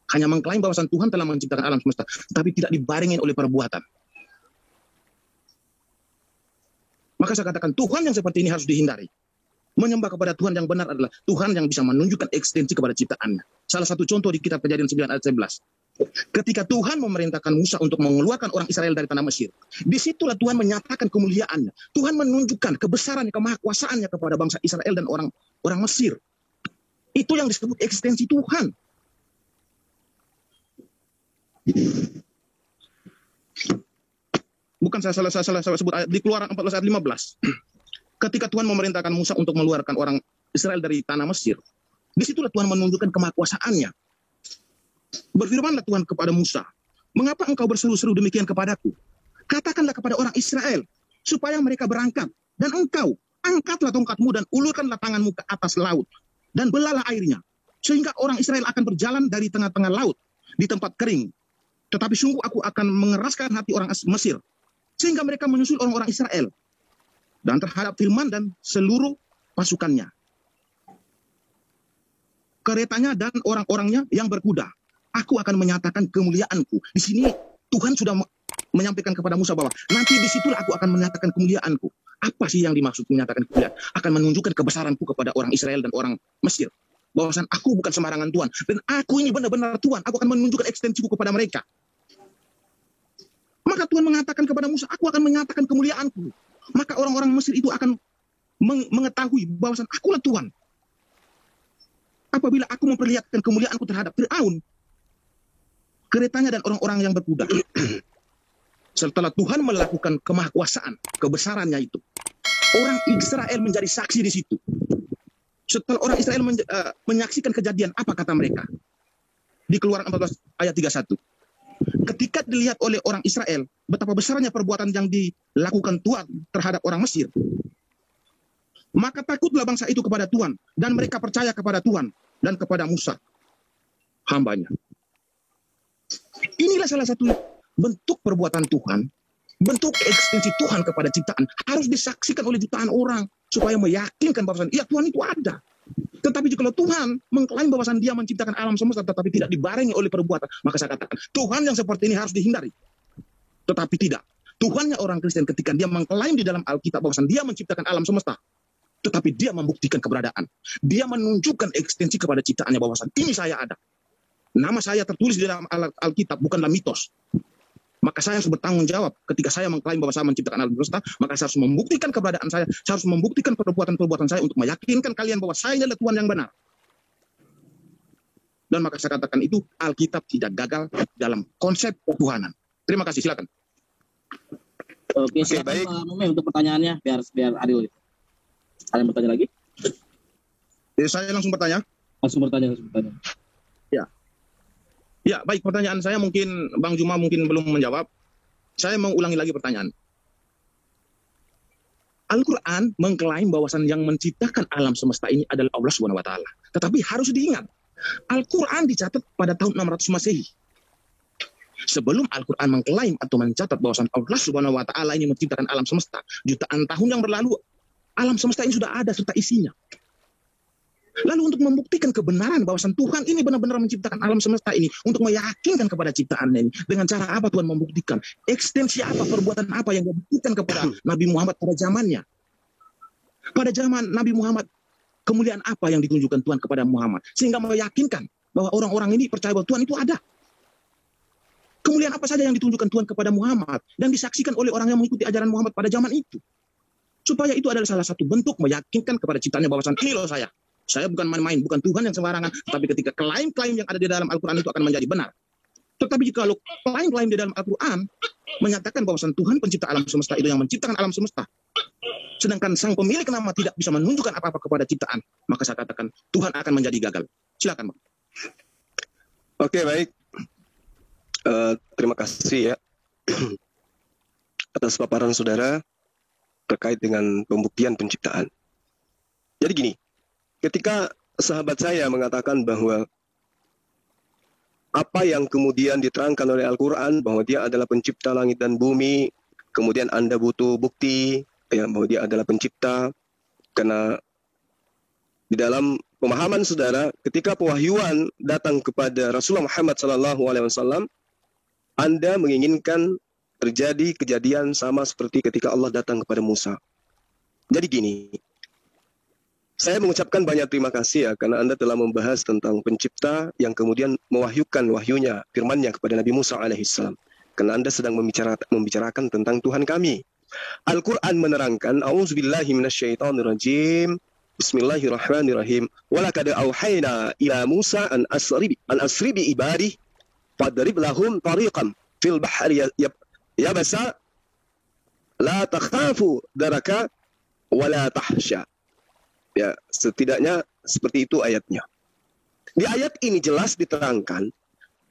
Hanya mengklaim bahwasan Tuhan telah menciptakan alam semesta, tapi tidak dibarengin oleh perbuatan. Maka saya katakan Tuhan yang seperti ini harus dihindari. Menyembah kepada Tuhan yang benar adalah Tuhan yang bisa menunjukkan ekstensi kepada ciptaannya. Salah satu contoh di kitab Kejadian 9 ayat 11. Ketika Tuhan memerintahkan Musa untuk mengeluarkan orang Israel dari tanah Mesir, disitulah Tuhan menyatakan kemuliaannya. Tuhan menunjukkan kebesaran, kemahakuasaannya kepada bangsa Israel dan orang Mesir. Itu yang disebut eksistensi Tuhan. Bukan saya salah sebut ayat di Keluaran 14 ayat 15. Ketika Tuhan memerintahkan Musa untuk mengeluarkan orang Israel dari tanah Mesir, disitulah Tuhan menunjukkan kemahakuasaannya. Berfirmanlah Tuhan kepada Musa, mengapa engkau berseru-seru demikian kepadaku? Katakanlah kepada orang Israel, supaya mereka berangkat. Dan engkau, angkatlah tongkatmu dan ulurkanlah tanganmu ke atas laut. Dan belalah airnya. Sehingga orang Israel akan berjalan dari tengah-tengah laut, di tempat kering. Tetapi sungguh aku akan mengeraskan hati orang Mesir, sehingga mereka menyusul orang-orang Israel. Dan terhadap Firman dan seluruh pasukannya. Keretanya dan orang-orangnya yang berkuda. Aku akan menyatakan kemuliaanku. Di sini Tuhan sudah menyampaikan kepada Musa bahwa nanti disitulah aku akan menyatakan kemuliaanku. Apa sih yang dimaksud menyatakan kemuliaan? Akan menunjukkan kebesaranku kepada orang Israel dan orang Mesir. Bahwasan aku bukan sembarangan Tuhan. Dan aku ini benar-benar Tuhan. Aku akan menunjukkan ekstensiku kepada mereka. Maka Tuhan mengatakan kepada Musa, aku akan menyatakan kemuliaanku. Maka orang-orang Mesir itu akan mengetahui bahwasan akulah Tuhan. Apabila aku memperlihatkan kemuliaanku terhadap Fir'aun, keretanya dan orang-orang yang berkuda. Setelah Tuhan melakukan kemahakuasaan, kebesarannya itu, orang Israel menjadi saksi di situ. Setelah orang Israel menyaksikan kejadian, apa kata mereka? Di Keluaran 14 ayat 31. Ketika dilihat oleh orang Israel, betapa besarnya perbuatan yang dilakukan Tuhan terhadap orang Mesir, maka takutlah bangsa itu kepada Tuhan, dan mereka percaya kepada Tuhan dan kepada Musa, hambanya. Inilah salah satu bentuk perbuatan Tuhan, bentuk ekstensi Tuhan kepada ciptaan, harus disaksikan oleh jutaan orang, supaya meyakinkan bahwa ya Tuhan itu ada. Tetapi jika Tuhan mengklaim bahwasan dia menciptakan alam semesta tetapi tidak dibarengi oleh perbuatan, maka saya katakan Tuhan yang seperti ini harus dihindari. Tetapi tidak. Tuhannya orang Kristen ketika dia mengklaim di dalam Alkitab bahwasan dia menciptakan alam semesta, tetapi dia membuktikan keberadaan. Dia menunjukkan ekstensi kepada ciptaannya bahwasan ini saya ada. Nama saya tertulis di dalam Alkitab, bukanlah mitos. Maka saya harus bertanggung jawab ketika saya mengklaim bahwa saya menciptakan alam semesta, maka saya harus membuktikan keberadaan saya harus membuktikan perbuatan-perbuatan saya untuk meyakinkan kalian bahwa saya adalah Tuhan yang benar. Dan maka saya katakan itu Alkitab tidak gagal dalam konsep ketuhanan. Terima kasih, silakan. Oke, silakan baik. Pak Mume untuk pertanyaannya, biar adil. Ada yang bertanya lagi? Saya langsung bertanya. Langsung bertanya. Ya, baik, pertanyaan saya mungkin Bang Juma mungkin belum menjawab. Saya mau ulangi lagi pertanyaan. Al-Quran mengklaim bahwasan yang menciptakan alam semesta ini adalah Allah Subhanahu wa taala. Tetapi harus diingat, Al-Quran dicatat pada tahun 600 Masehi. Sebelum Al-Quran mengklaim atau mencatat bahwasan Allah Subhanahu wa taala ini menciptakan alam semesta, jutaan tahun yang berlalu alam semesta ini sudah ada serta isinya. Lalu untuk membuktikan kebenaran bahwasan Tuhan ini benar-benar menciptakan alam semesta ini, untuk meyakinkan kepada ciptaan ini, dengan cara apa Tuhan membuktikan? Ekstensi apa, perbuatan apa yang dibuktikan kepada Nabi Muhammad pada zamannya? Pada zaman Nabi Muhammad, kemuliaan apa yang ditunjukkan Tuhan kepada Muhammad? Sehingga meyakinkan bahwa orang-orang ini percaya bahwa Tuhan itu ada. Kemuliaan apa saja yang ditunjukkan Tuhan kepada Muhammad dan disaksikan oleh orang yang mengikuti ajaran Muhammad pada zaman itu. Supaya itu adalah salah satu bentuk meyakinkan kepada ciptaannya bahwasan ini loh saya bukan main-main, bukan Tuhan yang sembarangan, tapi ketika klaim-klaim yang ada di dalam Al-Quran itu akan menjadi benar. Tetapi jika klaim-klaim di dalam Al-Quran menyatakan bahwa Tuhan pencipta alam semesta itu yang menciptakan alam semesta, sedangkan sang pemilik nama tidak bisa menunjukkan apa-apa kepada ciptaan, maka saya katakan Tuhan akan menjadi gagal. Silakan, Bang. Oke, baik. Terima kasih ya atas paparan saudara terkait dengan pembuktian penciptaan. Jadi gini, ketika sahabat saya mengatakan bahwa apa yang kemudian diterangkan oleh Al-Quran bahwa dia adalah pencipta langit dan bumi, kemudian Anda butuh bukti ya, bahwa dia adalah pencipta, karena di dalam pemahaman saudara, ketika pewahyuan datang kepada Rasulullah Muhammad SAW, Anda menginginkan terjadi kejadian sama seperti ketika Allah datang kepada Musa. Jadi gini, saya mengucapkan banyak terima kasih ya karena Anda telah membahas tentang pencipta yang kemudian mewahyukan wahyunya, firman-Nya kepada Nabi Musa alaihissalam. Karena Anda sedang membicarakan tentang Tuhan kami. Al-Quran menerangkan, A'udzubillahi minasyaitonirrajim, Bismillahirrahmanirrahim. Walaqad auhayna ila Musa an asri bi ibadi fadrib lahum tariqan fil bahri yabasa la takhafu daraka wala tahsya. Ya, setidaknya seperti itu ayatnya. Di ayat ini jelas diterangkan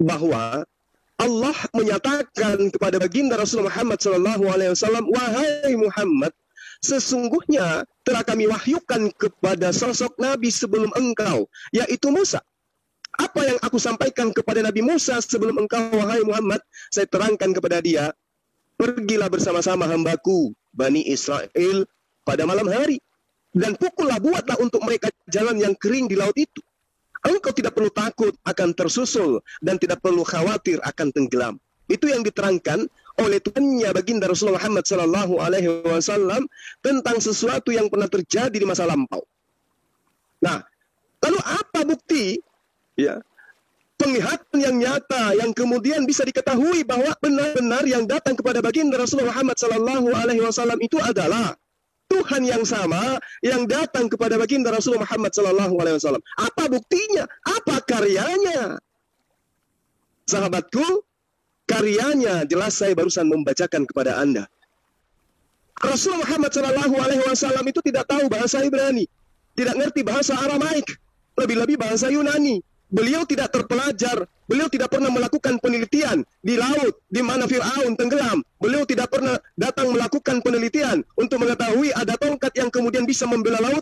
bahwa Allah menyatakan kepada baginda Rasulullah Muhammad SAW, wahai Muhammad, sesungguhnya telah kami wahyukan kepada sosok Nabi sebelum engkau, yaitu Musa. Apa yang aku sampaikan kepada Nabi Musa sebelum engkau, wahai Muhammad, saya terangkan kepada dia, pergilah bersama-sama hambaku, Bani Israel, pada malam hari. Dan buatlah untuk mereka jalan yang kering di laut itu. Engkau tidak perlu takut akan tersusul dan tidak perlu khawatir akan tenggelam. Itu yang diterangkan oleh Tuhannya baginda Rasulullah Muhammad SAW tentang sesuatu yang pernah terjadi di masa lampau. Nah, lalu apa bukti? Ya, penglihatan yang nyata yang kemudian bisa diketahui bahwa benar-benar yang datang kepada baginda Rasulullah Muhammad SAW itu adalah Tuhan yang sama yang datang kepada baginda Rasulullah Muhammad SAW. Apa buktinya? Apa karyanya? Sahabatku, karyanya jelas saya barusan membacakan kepada Anda. Rasulullah Muhammad SAW itu tidak tahu bahasa Ibrani, tidak ngerti bahasa Aramaik, lebih-lebih bahasa Yunani. Beliau tidak terpelajar, beliau tidak pernah melakukan penelitian di laut di mana Fir'aun tenggelam. Beliau tidak pernah datang melakukan penelitian untuk mengetahui ada tongkat yang kemudian bisa membela laut,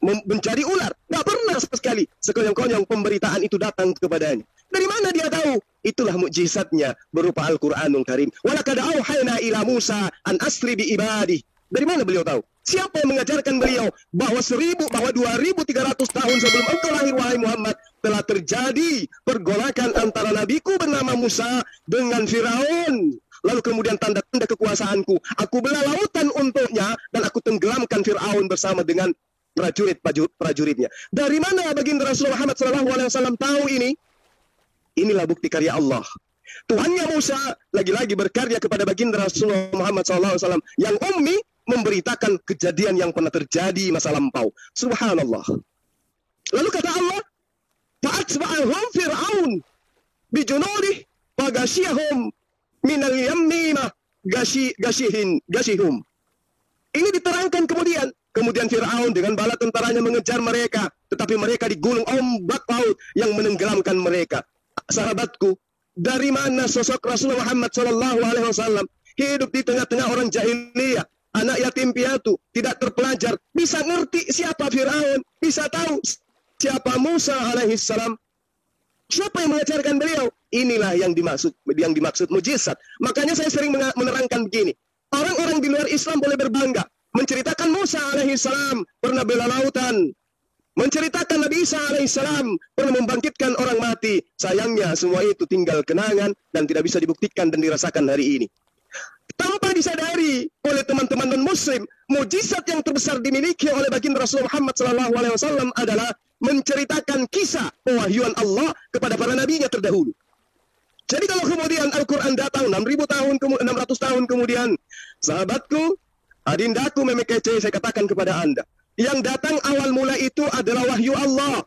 mencari ular. Tidak pernah sama sekali. Sekonyong-konyong pemberitaan itu datang kepadanya. Dari mana dia tahu? Itulah mukjizatnya berupa Al-Quranul Karim. Walaqad auhayna ila Musa an asri bi ibadi. Dari mana beliau tahu? Siapa yang mengajarkan beliau bahwa 2300 tahun sebelum engkau lahir, wahai Muhammad, telah terjadi pergolakan antara nabiku bernama Musa dengan Firaun. Lalu kemudian tanda-tanda kekuasaanku, aku belah lautan untuknya dan aku tenggelamkan Firaun bersama dengan prajuritnya. Dari mana baginda Rasulullah Muhammad SAW tahu ini? Inilah bukti karya Allah. Tuhannya Musa lagi-lagi berkarya kepada baginda Rasulullah Muhammad SAW yang ummi, memberitakan kejadian yang pernah terjadi masa lampau. Subhanallah. Lalu kata Allah, fa'atsba'ahum Fir'aun bijunudih faghashiyahum minal yammimah gashihum. Ini diterangkan kemudian Kemudian Fir'aun dengan bala tentaranya mengejar mereka, tetapi mereka digulung ombak laut yang menenggelamkan mereka. Sahabatku, dari mana sosok Rasulullah Muhammad SAW hidup di tengah-tengah orang jahiliyah, anak yatim piatu, tidak terpelajar, bisa ngerti siapa Fir'aun, bisa tahu siapa Musa alaihissalam. Siapa yang mengajarkan beliau? Inilah yang dimaksud mujizat. Makanya saya sering menerangkan begini. Orang-orang di luar Islam boleh berbangga menceritakan Musa alaihissalam pernah bela lautan, menceritakan Nabi Isa alaihissalam pernah membangkitkan orang mati. Sayangnya semua itu tinggal kenangan dan tidak bisa dibuktikan dan dirasakan hari ini. Tanpa disadari oleh teman-teman non-muslim, mujizat yang terbesar dimiliki oleh baginda Rasulullah Muhammad SAW adalah menceritakan kisah pewahyuan Allah kepada para nabinya terdahulu. Jadi kalau kemudian Al-Quran datang 600 tahun kemudian, sahabatku, adindaku memekece, saya katakan kepada Anda, yang datang awal mula itu adalah wahyu Allah.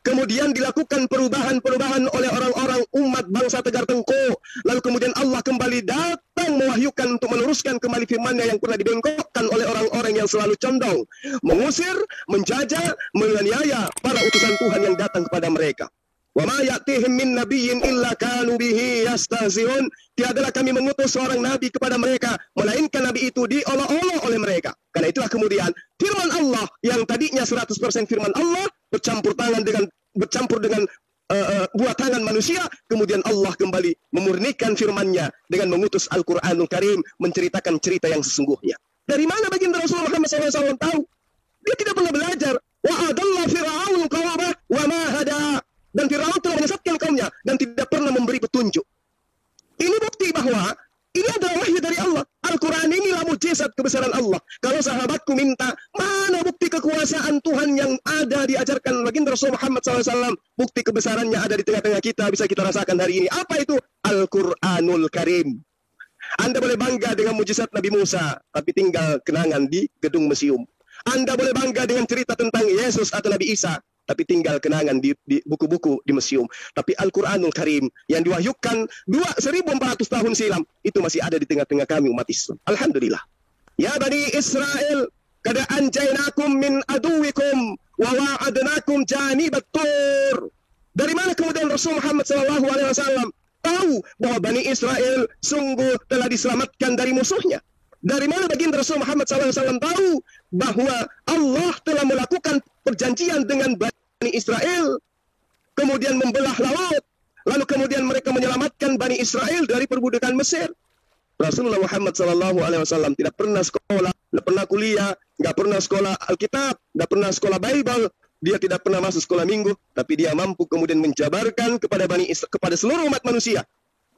Kemudian dilakukan perubahan-perubahan oleh orang-orang umat bangsa Tegar Tengko. Lalu kemudian Allah kembali datang mewahyukan untuk meneruskan kembali firman-Nya yang pernah dibengkokkan oleh orang-orang yang selalu condong, mengusir, menjajah, menganiaya para utusan Tuhan yang datang kepada mereka. Wa ma ya'tihim min nabiyyin illa kanu bihi yastahzi'un. Tiadalah kami mengutus seorang nabi kepada mereka, melainkan nabi itu diolok-olok oleh mereka. Karena itulah kemudian firman Allah yang tadinya 100% firman Allah bercampur dengan buat tangan manusia, kemudian Allah kembali memurnikan firman-Nya dengan mengutus Al-Qur'anul Karim menceritakan cerita yang sesungguhnya. Dari mana baginda Rasulullah Muhammad SAW tahu? Dia tidak pernah belajar. Wa adalla fir'aun qawmah wa ma hada. Dan Fir'aun telah menyesatkan kaumnya dan tidak pernah memberi petunjuk. Ini bukti bahwa ini adalah wahyu dari Allah. Al-Quran inilah mujizat kebesaran Allah. Kalau sahabatku minta, mana bukti kekuasaan Tuhan yang ada diajarkan baginda Rasul Muhammad SAW? Bukti kebesarannya ada di tengah-tengah kita, bisa kita rasakan hari ini. Apa itu? Al-Quranul Karim. Anda boleh bangga dengan mujizat Nabi Musa, tapi tinggal kenangan di gedung museum. Anda boleh bangga dengan cerita tentang Yesus atau Nabi Isa, tapi tinggal kenangan di buku-buku di museum. Tapi Al-Quranul Karim yang diwahyukan 1400 tahun silam itu masih ada di tengah-tengah kami umat Islam. Alhamdulillah. Ya Bani Israel, qad anjaynakum min aduwikum wa wa'adnakum janibat tur. Dari mana kemudian Rasul Muhammad SAW tahu bahwa Bani Israel sungguh telah diselamatkan dari musuhnya? Dari mana baginda Rasul Muhammad SAW tahu bahwa Allah telah melakukan perjanjian dengan Bani Israel, kemudian membelah laut, lalu kemudian mereka menyelamatkan Bani Israel dari perbudakan Mesir? Rasulullah Muhammad SAW tidak pernah sekolah, tidak pernah kuliah, nggak pernah sekolah Alkitab, nggak pernah sekolah Bible, dia tidak pernah masuk sekolah minggu, tapi dia mampu kemudian menjabarkan kepada seluruh umat manusia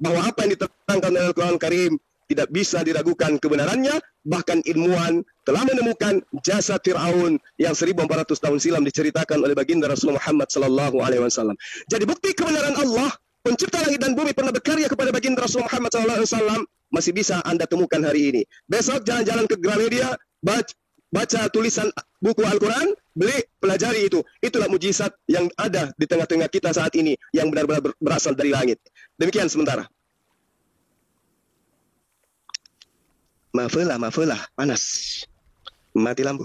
bahwa apa yang diterangkan oleh Al-Quran Karim tidak bisa diragukan kebenarannya. Bahkan ilmuwan telah menemukan jasad Fir'aun yang 1400 tahun silam diceritakan oleh baginda Rasulullah Muhammad SAW. Jadi bukti kebenaran Allah, pencipta langit dan bumi, pernah berkarya kepada baginda Rasulullah Muhammad SAW, masih bisa Anda temukan hari ini. Besok jalan-jalan ke Gramedia, baca tulisan buku Al-Quran, beli, pelajari itu. Itulah mujizat yang ada di tengah-tengah kita saat ini, yang benar-benar berasal dari langit. Demikian sementara. Maafalah, panas. Mati lampu.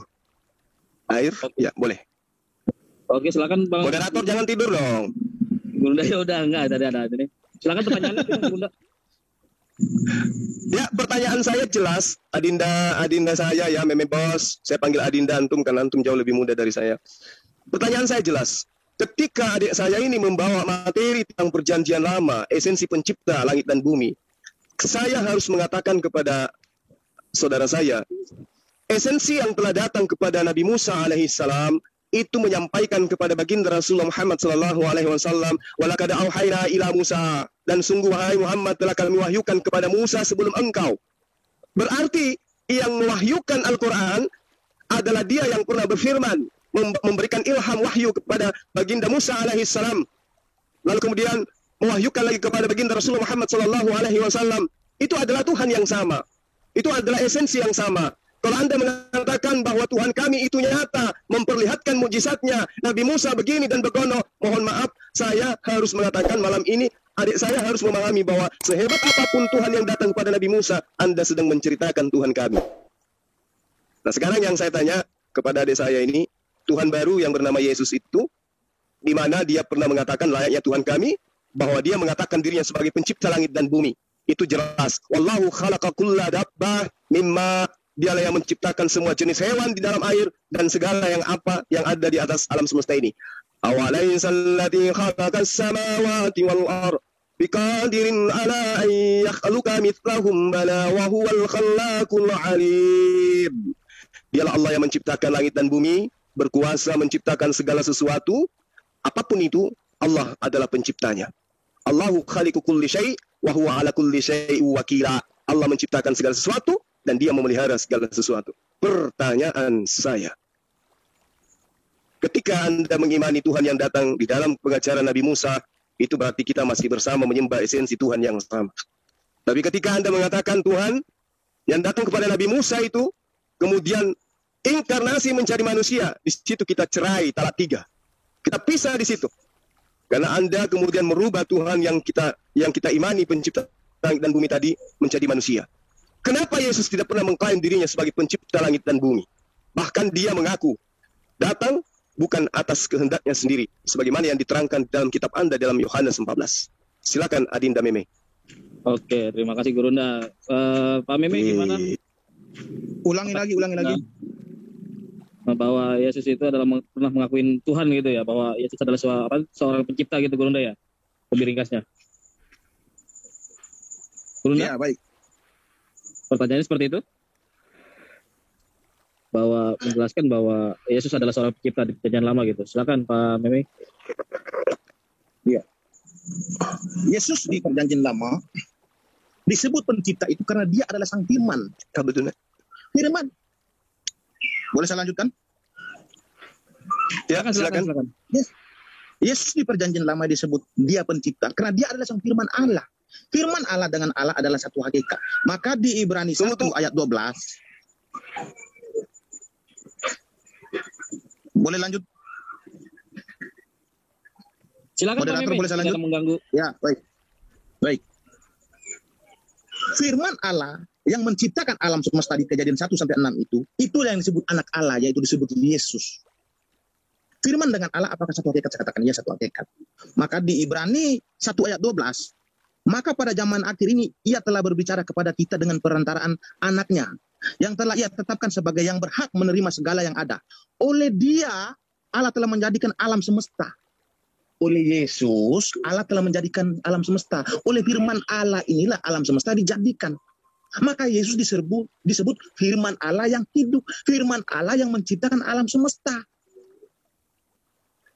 Air? Ya, boleh. Oke, silakan Bang. Moderator jangan tidur dong. Bunda ya udah enggak tadi ada ini. Silakan pertanyaannya Bunda. Ya, pertanyaan saya jelas. Adinda saya ya, Meme Bos. Saya panggil Adinda antum karena antum jauh lebih muda dari saya. Pertanyaan saya jelas. Ketika adik saya ini membawa materi tentang perjanjian lama, esensi pencipta langit dan bumi, saya harus mengatakan kepada saudara saya, esensi yang telah datang kepada Nabi Musa alaihissalam itu menyampaikan kepada baginda Rasulullah Muhammad sallallahu alaihi wasallam, walaqad auhayna ila Musa, dan sungguh wahai Muhammad telah kami wahyukan kepada Musa sebelum engkau. Berarti yang mewahyukan Al-Quran adalah dia yang pernah berfirman, memberikan ilham wahyu kepada baginda Musa alaihissalam, lalu kemudian mewahyukan lagi kepada baginda Rasulullah Muhammad sallallahu alaihi wasallam. Itu adalah Tuhan yang sama. Itu adalah esensi yang sama. Kalau Anda mengatakan bahwa Tuhan kami itu nyata, memperlihatkan mujizatnya, Nabi Musa begini dan begono, mohon maaf, saya harus mengatakan malam ini, adik saya harus memahami bahwa sehebat apapun Tuhan yang datang kepada Nabi Musa, Anda sedang menceritakan Tuhan kami. Nah sekarang yang saya tanya, kepada adik saya ini, Tuhan baru yang bernama Yesus itu, di mana dia pernah mengatakan layaknya Tuhan kami, bahwa dia mengatakan dirinya sebagai pencipta langit dan bumi. Itu jelas. Wallahu khalaqa kulla dabbah mimma, dialah yang menciptakan semua jenis hewan di dalam air dan segala yang ada di atas alam semesta ini. Awalaysal ladzi khalaqas samawati wal ardh biqadirin ala an yakhluqa mithlahum bala wa huwal khallaqul alim. Dialah Allah yang menciptakan langit dan bumi, berkuasa menciptakan segala sesuatu. Apapun itu, Allah adalah penciptanya. Allahu khaliqu kulli syai' wa huwa ala kulli syai'in wakila. Allah menciptakan segala sesuatu dan dia memelihara segala sesuatu. Pertanyaan saya, ketika Anda mengimani Tuhan yang datang di dalam pengajaran Nabi Musa, itu berarti kita masih bersama menyembah esensi Tuhan yang sama. Tapi ketika Anda mengatakan Tuhan yang datang kepada Nabi Musa itu, kemudian inkarnasi menjadi manusia, di situ kita cerai talak 3. Kita pisah di situ. Karena Anda kemudian merubah Tuhan yang kita imani pencipta langit dan bumi tadi menjadi manusia. Kenapa Yesus tidak pernah mengklaim dirinya sebagai pencipta langit dan bumi? Bahkan dia mengaku datang bukan atas kehendaknya sendiri, sebagaimana yang diterangkan dalam kitab Anda dalam Yohanes 14. Silakan Adinda Meme. Oke, terima kasih Gurunda. Pak Meme gimana? Ulangi lagi. Bahwa Yesus itu adalah pernah mengakuin Tuhan gitu ya, bahwa Yesus adalah seorang pencipta gitu Gurunda ya, lebih ringkasnya. Gurunda? Ya, baik. Pertanyaannya seperti itu? Bahwa menjelaskan bahwa Yesus adalah seorang pencipta di perjanjian lama gitu. Silakan Pak Meme. Iya. Yesus di perjanjian lama disebut pencipta itu karena dia adalah sang firman. Kabetulnya. Firman. Boleh saya lanjutkan? Ya, silakan. Yesus di perjanjian lama disebut dia pencipta karena dia adalah sang firman Allah. Firman Allah dengan Allah adalah satu hakikat. Maka di Ibrani 1 ayat 12. Boleh lanjut? Silakan Pak Meme. Boleh saya lanjut? Mengganggu. Ya, baik. Firman Allah yang menciptakan alam semesta di Kejadian 1 sampai 6 itu yang disebut anak Allah, yaitu disebut Yesus. Firman dengan Allah apakah satu hakikat? Saya katakan ya, satu hakikat. Maka di Ibrani 1 ayat 12, maka pada zaman akhir ini ia telah berbicara kepada kita dengan perantaraan anaknya, yang telah ia tetapkan sebagai yang berhak menerima segala yang ada. Oleh dia, Allah telah menjadikan alam semesta. Oleh Yesus, Allah telah menjadikan alam semesta. Oleh firman Allah inilah alam semesta dijadikan. Maka Yesus disebut firman Allah yang hidup. Firman Allah yang menciptakan alam semesta.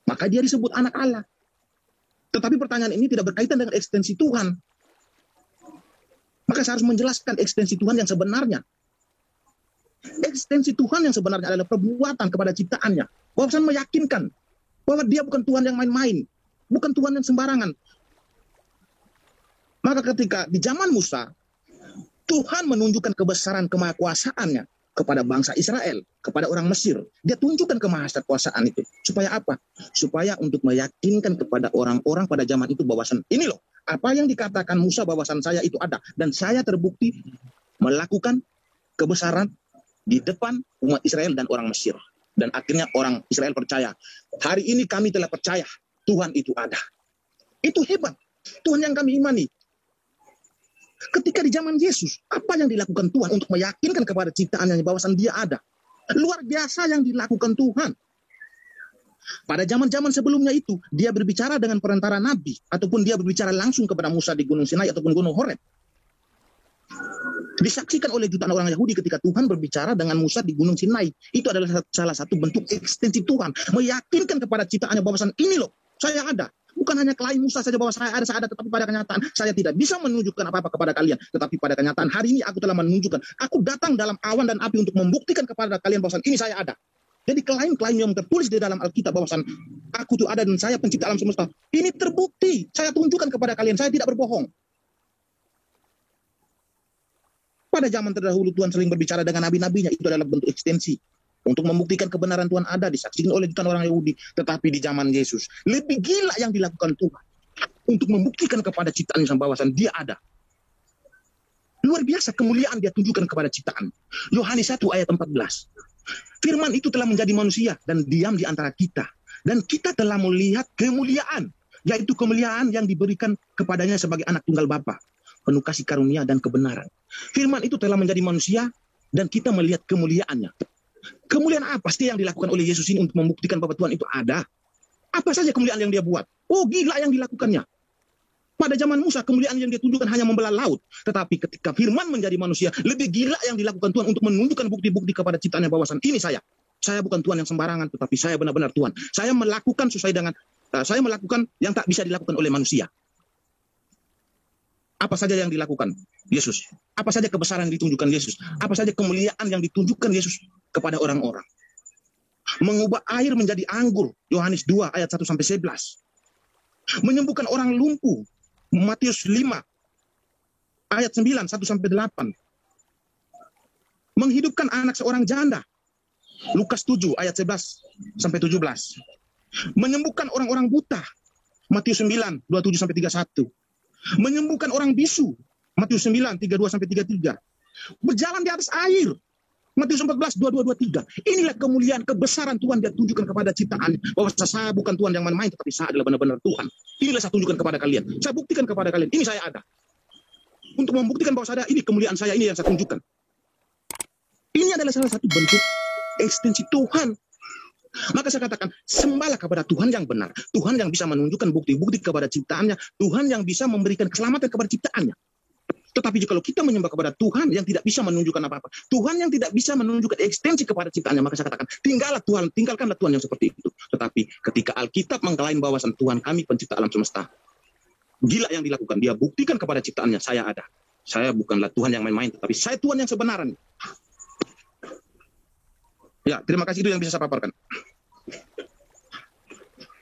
Maka dia disebut anak Allah. Tetapi pertanyaan ini tidak berkaitan dengan ekstensi Tuhan. Maka saya harus menjelaskan ekstensi Tuhan yang sebenarnya. Ekstensi Tuhan yang sebenarnya adalah perbuatan kepada ciptaannya. Bahwa meyakinkan bahwa dia bukan Tuhan yang main-main. Bukan Tuhan yang sembarangan. Maka ketika di zaman Musa, Tuhan menunjukkan kebesaran kemahakuasaannya kepada bangsa Israel, kepada orang Mesir. Dia tunjukkan kemahakuasaan itu. Supaya apa? Supaya untuk meyakinkan kepada orang-orang pada zaman itu bahwasan ini loh, apa yang dikatakan Musa bahwasan saya itu ada. Dan saya terbukti melakukan kebesaran di depan umat Israel dan orang Mesir. Dan akhirnya orang Israel percaya. Hari ini kami telah percaya Tuhan itu ada. Itu hebat. Tuhan yang kami imani. Ketika di zaman Yesus, apa yang dilakukan Tuhan untuk meyakinkan kepada ciptaannya bahwasan dia ada? Luar biasa yang dilakukan Tuhan. Pada zaman-zaman sebelumnya itu, dia berbicara dengan perantara nabi, ataupun dia berbicara langsung kepada Musa di Gunung Sinai ataupun Gunung Horeb. Disaksikan oleh jutaan orang Yahudi ketika Tuhan berbicara dengan Musa di Gunung Sinai. Itu adalah salah satu bentuk ekstensi Tuhan. Meyakinkan kepada ciptaannya bahwasan ini loh, saya ada. Bukan hanya klaim Musa saja bahwa saya ada, tetapi pada kenyataan saya tidak bisa menunjukkan apa-apa kepada kalian. Tetapi pada kenyataan hari ini aku telah menunjukkan. Aku datang dalam awan dan api untuk membuktikan kepada kalian bahwa ini saya ada. Jadi klaim-klaim yang tertulis di dalam Alkitab bahwa aku itu ada dan saya pencipta alam semesta. Ini terbukti. Saya tunjukkan kepada kalian. Saya tidak berbohong. Pada zaman terdahulu Tuhan sering berbicara dengan nabi-nabinya. Itu adalah bentuk ekstensi. Untuk membuktikan kebenaran Tuhan ada, disaksikan oleh jutaan orang Yahudi. Tetapi di zaman Yesus, lebih gila yang dilakukan Tuhan. Untuk membuktikan kepada ciptaan yang bahwasan dia ada. Luar biasa kemuliaan dia tunjukkan kepada ciptaan. Yohanes 1 ayat 14. Firman itu telah menjadi manusia dan diam di antara kita. Dan kita telah melihat kemuliaan, yaitu kemuliaan yang diberikan kepadanya sebagai anak tunggal Bapa, penuh kasih karunia dan kebenaran. Firman itu telah menjadi manusia dan kita melihat kemuliaannya. Kemuliaan apa pasti yang dilakukan oleh Yesus ini untuk membuktikan bahwa Tuhan itu ada? Apa saja kemuliaan yang dia buat? Oh, gila yang dilakukannya. Pada zaman Musa, kemuliaan yang dia tunjukkan hanya membelah laut. Tetapi ketika firman menjadi manusia, lebih gila yang dilakukan Tuhan untuk menunjukkan bukti-bukti kepada ciptaannya bahwasan ini saya. Saya bukan Tuhan yang sembarangan, tetapi saya benar-benar Tuhan. Saya melakukan sesuai dengan, saya melakukan yang tak bisa dilakukan oleh manusia. Apa saja yang dilakukan Yesus? Apa saja kebesaran yang ditunjukkan Yesus? Apa saja kemuliaan yang ditunjukkan Yesus kepada orang-orang? Mengubah air menjadi anggur, Yohanes 2 ayat 1-11. Menyembuhkan orang lumpuh, Matius 5 ayat 9 1-8. Menghidupkan anak seorang janda, Lukas 7 ayat 11-17. Menyembuhkan orang-orang buta, Matius 9 27-31. Menyembuhkan orang bisu, Matius 9 32-33. Berjalan di atas air, Matius 14 22-23. Inilah kemuliaan kebesaran Tuhan dia tunjukkan kepada ciptaan, bahwa saya bukan Tuhan yang main-main, tetapi saya adalah benar-benar Tuhan. Inilah saya tunjukkan kepada kalian. Saya buktikan kepada kalian, ini saya ada. Untuk membuktikan bahwa saya ada, ini kemuliaan saya, ini yang saya tunjukkan. Ini adalah salah satu bentuk ekstensi Tuhan. Maka saya katakan, sembahlah kepada Tuhan yang benar. Tuhan yang bisa menunjukkan bukti-bukti kepada ciptaannya. Tuhan yang bisa memberikan keselamatan kepada ciptaannya. Tetapi kalau kita menyembah kepada Tuhan yang tidak bisa menunjukkan apa-apa, Tuhan yang tidak bisa menunjukkan ekstensi kepada ciptaannya, maka saya katakan, tinggalkanlah Tuhan yang seperti itu. Tetapi ketika Alkitab mengklaim bahwasan Tuhan kami pencipta alam semesta, gila yang dilakukan, dia buktikan kepada ciptaannya, saya ada. Saya bukanlah Tuhan yang main-main, tetapi saya Tuhan yang sebenarnya. Ya, terima kasih, itu yang bisa saya paparkan.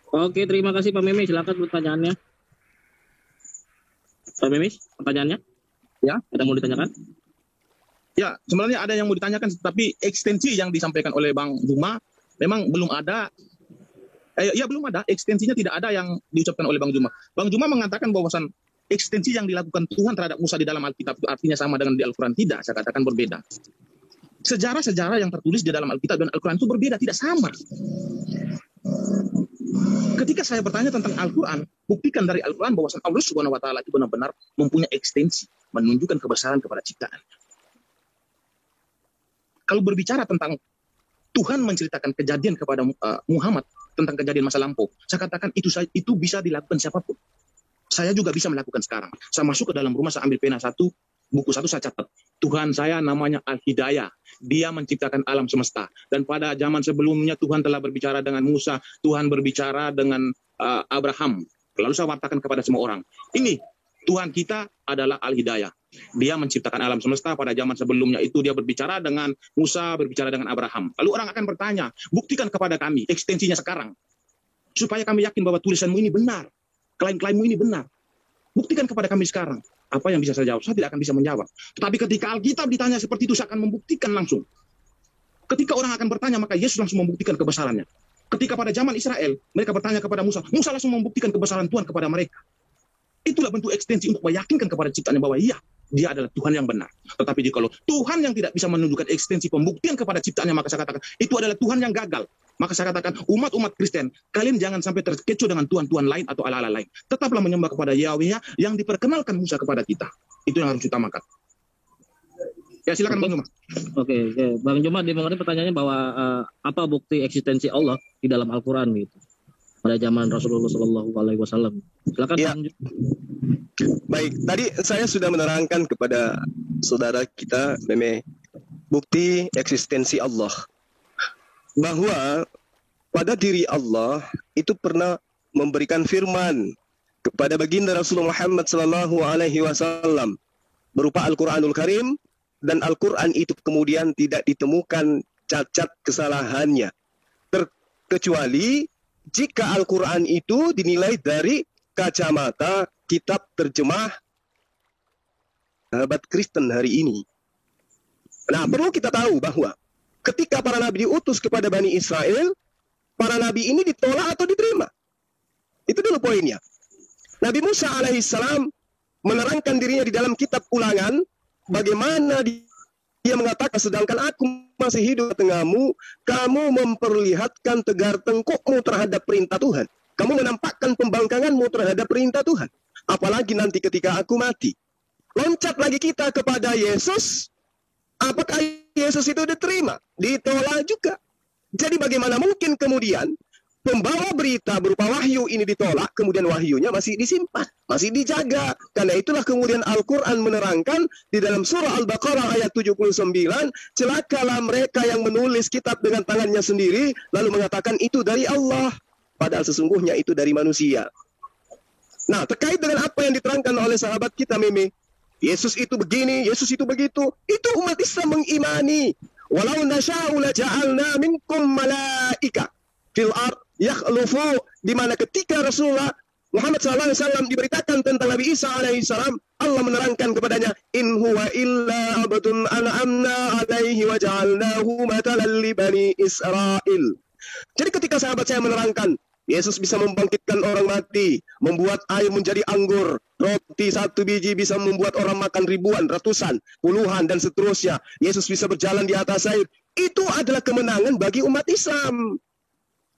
Oke, terima kasih Pak Memes. Silakan pertanyaannya. Pak Memes, pertanyaannya? Ya, ada mau ditanyakan? Ya, sebenarnya ada yang mau ditanyakan, tapi ekstensi yang disampaikan oleh Bang Juma memang belum ada. Belum ada, ekstensinya tidak ada yang diucapkan oleh Bang Juma. Bang Juma mengatakan bahwasan ekstensi yang dilakukan Tuhan terhadap Musa di dalam Alkitab itu artinya sama dengan di Al-Quran. Tidak, saya katakan berbeda. Sejarah-sejarah yang tertulis di dalam Alkitab dan Al-Quran itu berbeda, tidak sama. Ketika saya bertanya tentang Al-Quran, buktikan dari Al-Quran bahwa Allah Subhanahu wa Ta'ala itu benar-benar mempunyai ekstensi, menunjukkan kebesaran kepada ciptaan. Kalau berbicara tentang Tuhan menceritakan kejadian kepada Muhammad tentang kejadian masa lampau, saya katakan itu bisa dilakukan siapapun. Saya juga bisa melakukan sekarang. Saya masuk ke dalam rumah, saya ambil pena buku satu, saya catat. Tuhan saya namanya Al-Hidayah. Dia menciptakan alam semesta. Dan pada zaman sebelumnya Tuhan telah berbicara dengan Musa. Tuhan berbicara dengan Abraham. Lalu saya wartakan kepada semua orang. Ini Tuhan kita adalah Al-Hidayah. Dia menciptakan alam semesta. Pada zaman sebelumnya itu dia berbicara dengan Musa, berbicara dengan Abraham. Lalu orang akan bertanya, buktikan kepada kami ekstensinya sekarang. Supaya kami yakin bahwa tulisanmu ini benar. Klaim-klaimmu ini benar. Buktikan kepada kami sekarang. Apa yang bisa saya jawab? Saya tidak akan bisa menjawab. Tetapi ketika Alkitab ditanya seperti itu, saya akan membuktikan langsung. Ketika orang akan bertanya, maka Yesus langsung membuktikan kebesarannya. Ketika pada zaman Israel, mereka bertanya kepada Musa, Musa langsung membuktikan kebesaran Tuhan kepada mereka. Itulah bentuk ekstensi untuk meyakinkan kepada ciptaannya bahwa iya, dia adalah Tuhan yang benar. Tetapi jika Tuhan yang tidak bisa menunjukkan ekstensi pembuktian kepada ciptaannya, maka saya katakan, itu adalah Tuhan yang gagal. Maka saya katakan, umat-umat Kristen, kalian jangan sampai terkecoh dengan Tuhan-Tuhan lain atau ala-ala lain. Tetaplah menyembah kepada Yahweh yang diperkenalkan Musa kepada kita. Itu yang harus diutamakan. Ya, silakan Bang Juma. Oke. Bang Juma mengenai pertanyaannya bahwa apa bukti eksistensi Allah di dalam Al-Quran gitu pada zaman Rasulullah SAW. Silakan ya. Bang Juma. Baik, tadi saya sudah menerangkan kepada saudara kita Meme bukti eksistensi Allah, bahwa pada diri Allah itu pernah memberikan firman kepada baginda Rasulullah Muhammad SAW berupa Al-Quranul Karim, dan Al-Quran itu kemudian tidak ditemukan cacat kesalahannya, kecuali jika Al-Quran itu dinilai dari kacamata kitab terjemah sahabat Kristen hari ini. Nah, perlu kita tahu bahwa ketika para nabi diutus kepada Bani Israel, para nabi ini ditolak atau diterima. Itu dulu poinnya. Nabi Musa alaihissalam menerangkan dirinya di dalam kitab Ulangan, bagaimana dia mengatakan, sedangkan aku masih hidup di tengahmu, kamu memperlihatkan tegar tengkukmu terhadap perintah Tuhan. Kamu menampakkan pembangkanganmu terhadap perintah Tuhan. Apalagi nanti ketika aku mati. Loncat lagi kita kepada Yesus. Apakah Yesus itu diterima? Ditolak juga. Jadi bagaimana mungkin kemudian pembawa berita berupa wahyu ini ditolak, kemudian wahyunya masih disimpan, masih dijaga. Karena itulah kemudian Al-Quran menerangkan di dalam surah Al-Baqarah ayat 79, celakalah mereka yang menulis kitab dengan tangannya sendiri, lalu mengatakan itu dari Allah, padahal sesungguhnya itu dari manusia. Nah, terkait dengan apa yang diterangkan oleh sahabat kita Meme, Yesus itu begini, Yesus itu begitu, itu umat Islam mengimani. Walau nasya'u laja'alna minkum malaika fil ard yakhlufu, di mana ketika Rasulullah Muhammad SAW diberitakan tentang Nabi Isa alaihissalam, Allah menerangkan kepadanya, in huwa illa abdun an'amna alaihi wa ja'alnahu matalan li bani Israel. Jadi ketika sahabat saya menerangkan Yesus bisa membangkitkan orang mati, membuat air menjadi anggur, roti satu biji bisa membuat orang makan ribuan, ratusan, puluhan, dan seterusnya. Yesus bisa berjalan di atas air. Itu adalah kemenangan bagi umat Islam.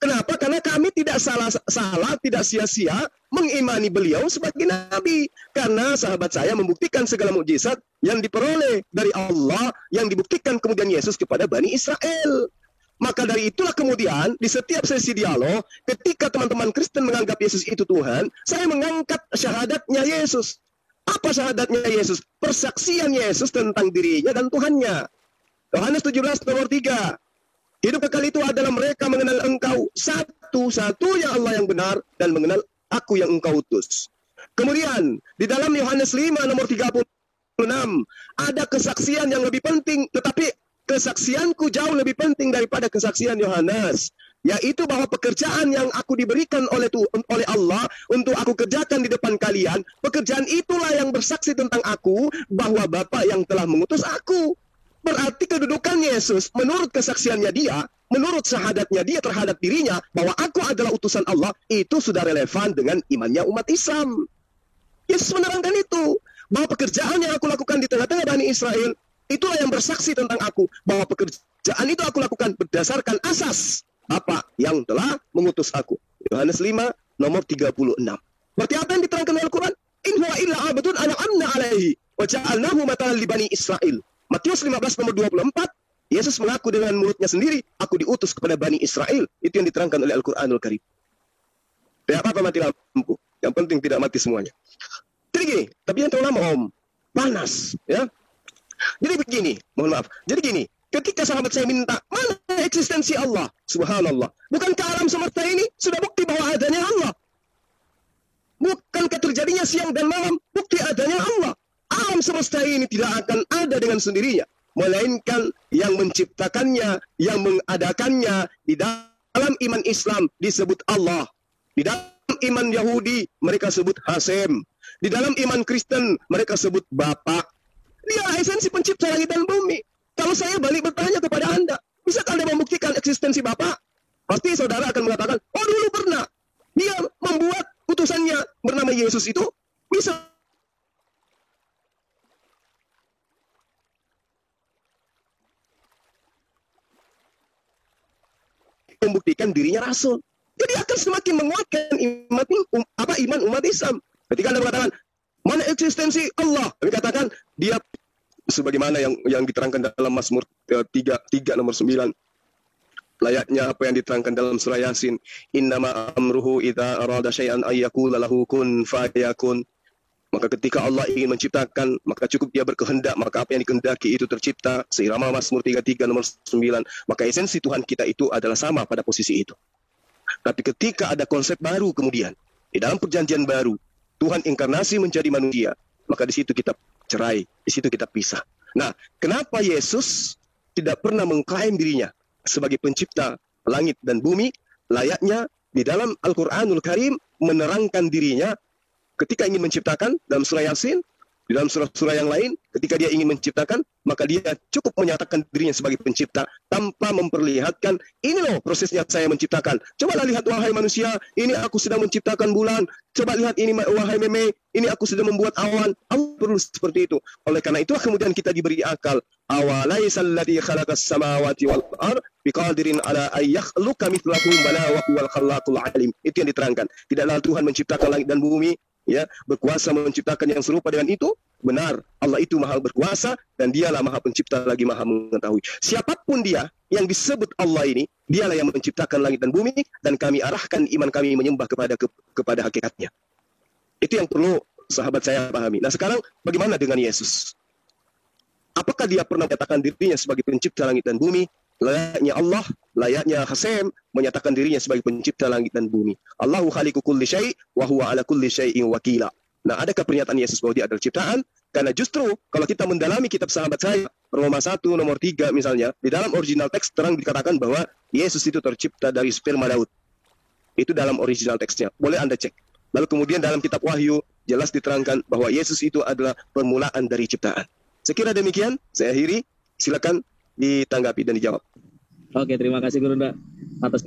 Kenapa? Karena kami tidak salah, tidak sia-sia mengimani beliau sebagai nabi. Karena sahabat saya membuktikan segala mukjizat yang diperoleh dari Allah, yang dibuktikan kemudian Yesus kepada Bani Israel. Maka dari itulah kemudian di setiap sesi dialog, ketika teman-teman Kristen menganggap Yesus itu Tuhan, saya mengangkat syahadatnya Yesus. Apa syahadatnya Yesus? Persaksian Yesus tentang dirinya dan Tuhannya. Yohanes 17 nomor 3. Hidup kekal itu adalah mereka mengenal engkau satu-satunya Allah yang benar dan mengenal aku yang engkau utus. Kemudian di dalam Yohanes 5 nomor 36 ada kesaksian yang lebih penting, tetapi kesaksianku jauh lebih penting daripada kesaksian Yohanes, yaitu bahwa pekerjaan yang aku diberikan oleh Allah untuk aku kerjakan di depan kalian, pekerjaan itulah yang bersaksi tentang aku bahwa Bapa yang telah mengutus aku. Berarti kedudukan Yesus menurut kesaksiannya dia, menurut syahadatnya dia terhadap dirinya bahwa aku adalah utusan Allah, itu sudah relevan dengan imannya umat Islam. Yesus menerangkan itu, bahwa pekerjaan yang aku lakukan di tengah-tengah Bani Israel, itulah yang bersaksi tentang aku, bahwa pekerjaan itu aku lakukan berdasarkan asas Bapa yang telah mengutus aku. Yohanes 5 nomor 36. Berarti apa yang diterangkan oleh Al-Quran? In huwa illa abdun an'amna alaihi wa ja'alnahu matalan li bani Israel. Matius 15 nomor 24, Yesus mengaku dengan mulutnya sendiri, aku diutus kepada Bani Israel. Itu yang diterangkan oleh Al-Quranul Karim. Tidak apa-apa mati lampu, yang penting tidak mati semuanya. Jadi gini, tapi yang terlalu lama om, panas, ya. Jadi begini, mohon maaf. Jadi gini, ketika sahabat saya minta, mana eksistensi Allah? Subhanallah. Bukankah alam semesta ini sudah bukti bahwa adanya Allah? Bukankah terjadinya siang dan malam? Bukti adanya Allah. Alam semesta ini tidak akan ada dengan sendirinya, melainkan yang menciptakannya, yang mengadakannya. Di dalam iman Islam disebut Allah. Di dalam iman Yahudi mereka sebut Hasem. Di dalam iman Kristen mereka sebut Bapa. Dia esensi pencipta langit dan bumi. Kalau saya balik bertanya kepada Anda, bisa Anda membuktikan eksistensi Bapa? Pasti saudara akan mengatakan, oh dulu pernah. Dia membuat utusannya bernama Yesus itu, bisa membuktikan dirinya rasul. Jadi akan semakin menguatkan iman umat Islam. Ketika Anda mengatakan, mana eksistensi Allah? Kami katakan, dia sebagaimana yang diterangkan dalam Mazmur 3 nomor 9. Layaknya apa yang diterangkan dalam surah Yasin, innama amruhu idza arada syai'an ay yaqula lahu kun fayakun. Maka ketika Allah ingin menciptakan, maka cukup dia berkehendak, maka apa yang dikehendaki itu tercipta. Seirama Mazmur 33 nomor 9. Maka esensi Tuhan kita itu adalah sama pada posisi itu. Tapi ketika ada konsep baru kemudian, di dalam perjanjian baru, Tuhan inkarnasi menjadi manusia, maka di situ kita cerai, di situ kita pisah. Nah, kenapa Yesus tidak pernah mengklaim dirinya sebagai pencipta langit dan bumi? Layaknya di dalam Al-Quranul Karim menerangkan dirinya ketika ingin menciptakan dalam surah Yasin, Di dalam surah-surah yang lain, ketika dia ingin menciptakan, maka dia cukup menyatakan dirinya sebagai pencipta tanpa memperlihatkan, ini loh prosesnya saya menciptakan. Cobalah lihat wahai manusia, ini aku sedang menciptakan bulan. Coba lihat ini wahai meme, ini aku sedang membuat awan. Allah perlu seperti itu. Oleh karena itulah kemudian kita diberi akal. Awalaisal ladzi khalaqas samawati wal ardh biqadirin ala ay yakhluqa mithlahum bala wa huwal khallaqul alim. Itu yang diterangkan. Tidaklah Tuhan menciptakan langit dan bumi, ya, berkuasa menciptakan yang serupa dengan itu. Benar, Allah itu maha berkuasa dan dialah maha pencipta lagi maha mengetahui. Siapapun dia yang disebut Allah ini, dialah yang menciptakan langit dan bumi, dan kami arahkan iman kami menyembah kepada hakikatnya. Itu yang perlu sahabat saya pahami. Nah sekarang bagaimana dengan Yesus? Apakah dia pernah menyatakan dirinya sebagai pencipta langit dan bumi? Layaknya Allah, layaknya Hasem menyatakan dirinya sebagai pencipta langit dan bumi. Allahu khaliqu kulli syai' wa huwa ala kulli syai'in wakila. Nah, adakah pernyataan Yesus bahwa dia adalah ciptaan? Karena justru kalau kita mendalami kitab sahabat saya, Roma 1 nomor 3 misalnya, di dalam original teks terang dikatakan bahwa Yesus itu tercipta dari sperma Daud. Itu dalam original teksnya. Boleh Anda cek. Lalu kemudian dalam kitab Wahyu jelas diterangkan bahwa Yesus itu adalah permulaan dari ciptaan. Sekira demikian, saya akhiri. Silakan ditanggapi dan dijawab. Oke, terima kasih Guru Nda atas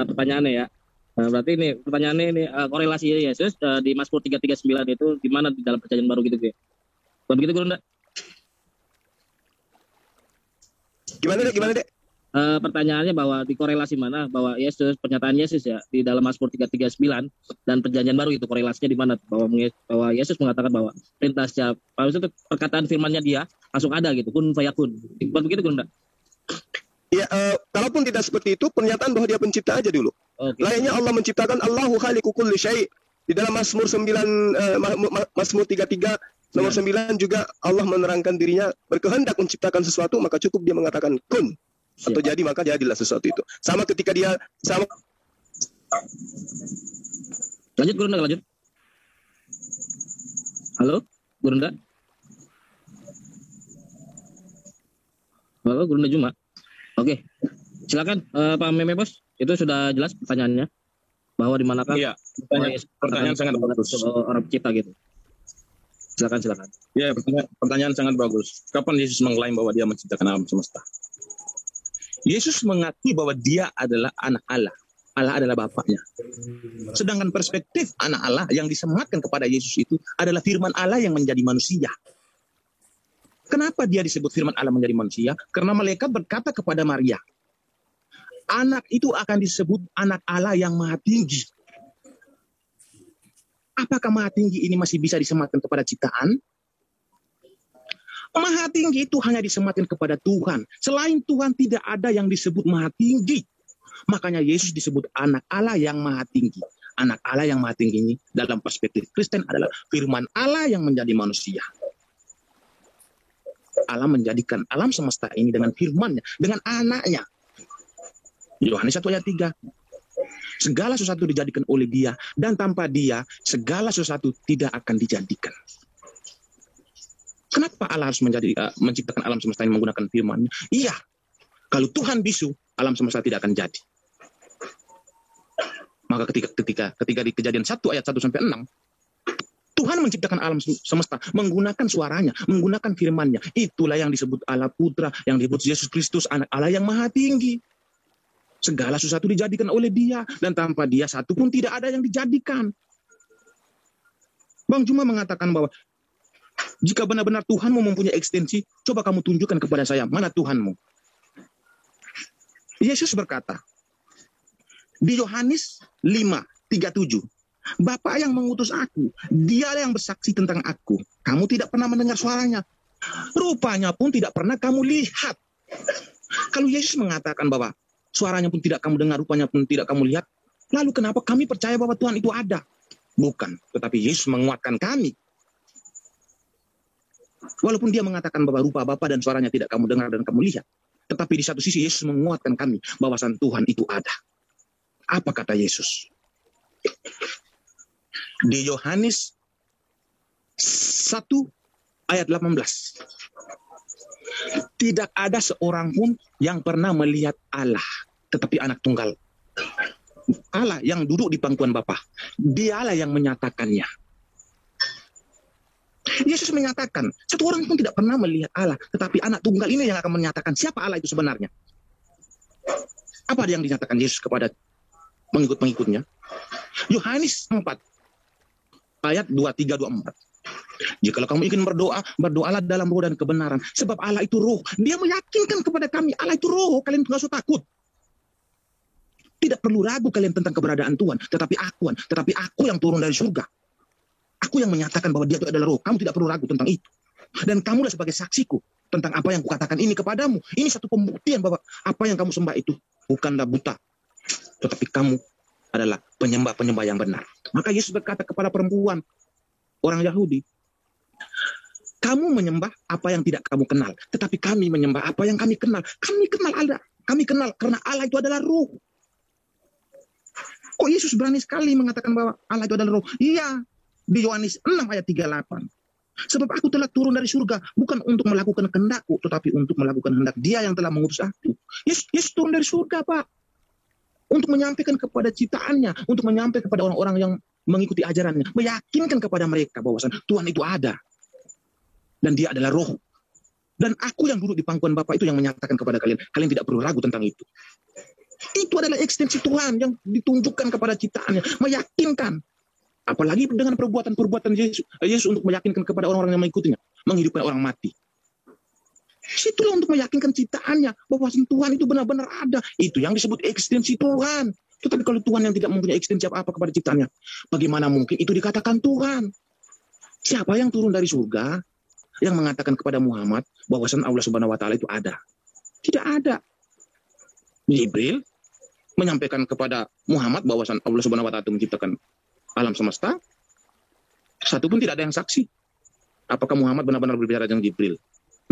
pertanyaannya ya. Berarti ini pertanyaannya ini korelasi Yesus di Mazmur 339 itu di mana di dalam perjanjian baru gitu ya. Begitu Guru Nda? Gimana dek? Pertanyaannya bahwa di korelasi mana bahwa Yesus, pernyataan Yesus ya di dalam Mazmur 339 dan perjanjian baru itu korelasinya di mana bahwa Yesus mengatakan bahwa perintah siapa itu perkataan firman-Nya dia langsung ada gitu, kun fayakun. Begitu Guru Nda? Ya, kalaupun tidak seperti itu, pernyataan bahwa dia pencipta aja dulu. Okay. Lainnya Allah menciptakan, Allahu khaliqu kulli syai'. Di dalam Mazmur 9, Mazmur 33 nomor 9 juga Allah menerangkan dirinya berkehendak menciptakan sesuatu, maka cukup dia mengatakan kun. Atau jadi, maka jadilah sesuatu itu. Sama ketika dia Lanjut Guru Nda, lanjut. Halo, Guru Nda. Halo, Guru Nda Juma. Oke, silakan Pak Meme Bos. Itu sudah jelas pertanyaannya bahwa di manakah? Iya, pertanyaan sangat bagus. Orang pencipta gitu. Silakan. Ya, pertanyaan sangat bagus. Kapan Yesus mengklaim bahwa dia menciptakan alam semesta? Yesus mengakui bahwa dia adalah anak Allah. Allah adalah bapaknya. Sedangkan perspektif anak Allah yang disematkan kepada Yesus itu adalah firman Allah yang menjadi manusia. Kenapa dia disebut firman Allah menjadi manusia? Karena malaikat berkata kepada Maria, anak itu akan disebut anak Allah yang maha tinggi. Apakah maha tinggi ini masih bisa disematkan kepada ciptaan? Maha tinggi itu hanya disematkan kepada Tuhan. Selain Tuhan tidak ada yang disebut maha tinggi. Makanya Yesus disebut anak Allah yang maha tinggi. Anak Allah yang maha tinggi ini dalam perspektif Kristen adalah firman Allah yang menjadi manusia. Allah menjadikan alam semesta ini dengan firman-Nya, dengan anaknya. Yohanes 1 ayat 3. Segala sesuatu dijadikan oleh dia, dan tanpa dia, segala sesuatu tidak akan dijadikan. Kenapa Allah harus menciptakan alam semesta ini menggunakan firman-Nya? Iya, kalau Tuhan bisu, alam semesta tidak akan jadi. Maka ketika di Kejadian 1 ayat 1-6, Tuhan menciptakan alam semesta menggunakan suaranya, menggunakan firman-Nya. Itulah yang disebut Allah Putra, yang disebut Yesus Kristus, anak Allah yang maha tinggi. Segala sesuatu dijadikan oleh dia, dan tanpa dia satu pun tidak ada yang dijadikan. Bang Juma mengatakan bahwa jika benar-benar Tuhanmu mempunyai ekstensi, coba kamu tunjukkan kepada saya, mana Tuhanmu? Yesus berkata, di Yohanes 5:37, Bapa yang mengutus aku, dialah yang bersaksi tentang aku. Kamu tidak pernah mendengar suaranya. Rupanya pun tidak pernah kamu lihat. Kalau Yesus mengatakan bahwa suaranya pun tidak kamu dengar, rupanya pun tidak kamu lihat, lalu kenapa kami percaya bahwa Tuhan itu ada? Bukan, tetapi Yesus menguatkan kami. Walaupun dia mengatakan bahwa rupa Bapa dan suaranya tidak kamu dengar dan kamu lihat, tetapi di satu sisi Yesus menguatkan kami bahwasan Tuhan itu ada. Apa kata Yesus? Di Yohanes 1 ayat 18. Tidak ada seorang pun yang pernah melihat Allah, tetapi anak tunggal. Allah yang duduk di pangkuan Bapa. Dialah yang menyatakannya. Yesus menyatakan, satu orang pun tidak pernah melihat Allah, tetapi anak tunggal ini yang akan menyatakan siapa Allah itu sebenarnya. Apa yang dinyatakan Yesus kepada pengikut-pengikutnya? Yohanes 4, ayat 23, 24. Jikalau kamu ingin berdoa, berdoalah dalam roh dan kebenaran. Sebab Allah itu roh. Dia meyakinkan kepada kami, Allah itu roh. Kalian tidak usah takut. Tidak perlu ragu kalian tentang keberadaan Tuhan. Tetapi aku yang turun dari surga. Aku yang menyatakan bahwa dia itu adalah roh. Kamu tidak perlu ragu tentang itu. Dan kamulah sebagai saksiku tentang apa yang kukatakan ini kepadamu. Ini satu pembuktian bahwa apa yang kamu sembah itu bukanlah buta. Tetapi kamu adalah penyembah-penyembah yang benar. Maka Yesus berkata kepada perempuan, orang Yahudi, kamu menyembah apa yang tidak kamu kenal. Tetapi kami menyembah apa yang kami kenal. Kami kenal Allah. Kami kenal karena Allah itu adalah roh. Kok Yesus berani sekali mengatakan bahwa Allah itu adalah roh? Iya. Di Yohanes 6 ayat 38. Sebab aku telah turun dari surga bukan untuk melakukan kehendakku, tetapi untuk melakukan kehendak Dia yang telah mengutus aku. Yesus turun dari surga, Pak. Untuk menyampaikan kepada ciptaannya, untuk menyampaikan kepada orang-orang yang mengikuti ajarannya, meyakinkan kepada mereka bahwa Tuhan itu ada. Dan Dia adalah roh. Dan aku yang duduk di pangkuan Bapa itu yang menyatakan kepada kalian, kalian tidak perlu ragu tentang itu. Itu adalah ekstensi Tuhan yang ditunjukkan kepada ciptaannya, meyakinkan. Apalagi dengan perbuatan-perbuatan Yesus untuk meyakinkan kepada orang-orang yang mengikutinya, menghidupkan orang mati. Situlah untuk meyakinkan ciptaannya bahwa Tuhan itu benar-benar ada. Itu yang disebut ekstensi Tuhan. Tetapi kalau Tuhan yang tidak mempunyai ekstensi apa-apa kepada ciptaannya, bagaimana mungkin itu dikatakan Tuhan? Siapa yang turun dari surga yang mengatakan kepada Muhammad bahwasan Allah Subhanahu wa taala itu ada? Tidak ada. Jibril menyampaikan kepada Muhammad bahwasan Allah Subhanahu wa taala itu menciptakan alam semesta, satu pun tidak ada yang saksi. Apakah Muhammad benar-benar berbicara dengan Jibril?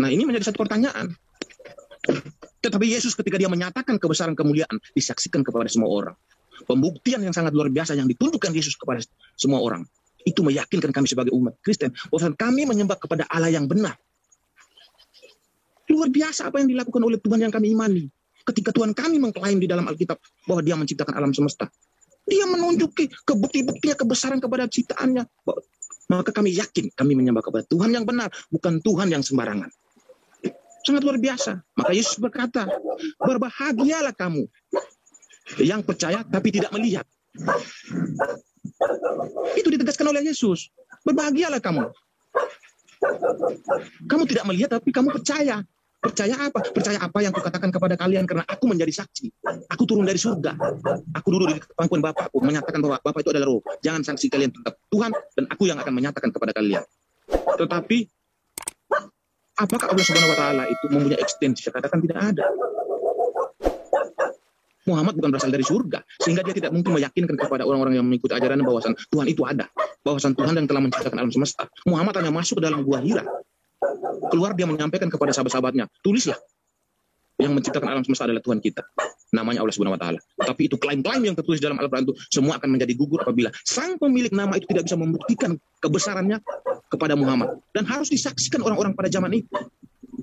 Nah, ini menjadi satu pertanyaan. Tetapi Yesus ketika dia menyatakan kebesaran kemuliaan, disaksikan kepada semua orang. Pembuktian yang sangat luar biasa yang ditunjukkan Yesus kepada semua orang. Itu meyakinkan kami sebagai umat Kristen, bahwa kami menyembah kepada Allah yang benar. Luar biasa apa yang dilakukan oleh Tuhan yang kami imani. Ketika Tuhan kami mengklaim di dalam Alkitab bahwa Dia menciptakan alam semesta, Dia menunjuki bukti-buktinya kebesaran kepada ciptaannya. Maka kami yakin kami menyembah kepada Tuhan yang benar, bukan Tuhan yang sembarangan. Sangat luar biasa. Maka Yesus berkata, berbahagialah kamu yang percaya tapi tidak melihat. Itu ditegaskan oleh Yesus. Berbahagialah kamu. Kamu tidak melihat tapi kamu percaya. Percaya apa? Percaya apa yang kukatakan kepada kalian karena aku menjadi saksi. Aku turun dari surga. Aku duduk di pangkuan Bapakku menyatakan bahwa Bapak itu adalah roh. Jangan saksi kalian tetap Tuhan dan aku yang akan menyatakan kepada kalian. Tetapi apakah Allah Subhanahu wa taala itu mempunyai ekstensi? Saya katakan tidak ada. Muhammad bukan berasal dari surga, sehingga dia tidak mungkin meyakinkan kepada orang-orang yang mengikuti ajaran bahwasan Tuhan itu ada, bahwasan Tuhan yang telah menciptakan alam semesta. Muhammad hanya masuk ke dalam gua Hira. Keluar dia menyampaikan kepada sahabat-sahabatnya, tulislah, yang menciptakan alam semesta adalah Tuhan kita, namanya Allah Subhanahu wa taala. Tapi itu klaim-klaim yang tertulis dalam Al-Qur'an itu semua akan menjadi gugur apabila sang pemilik nama itu tidak bisa membuktikan kebesarannya kepada Muhammad, dan harus disaksikan orang-orang pada zaman itu.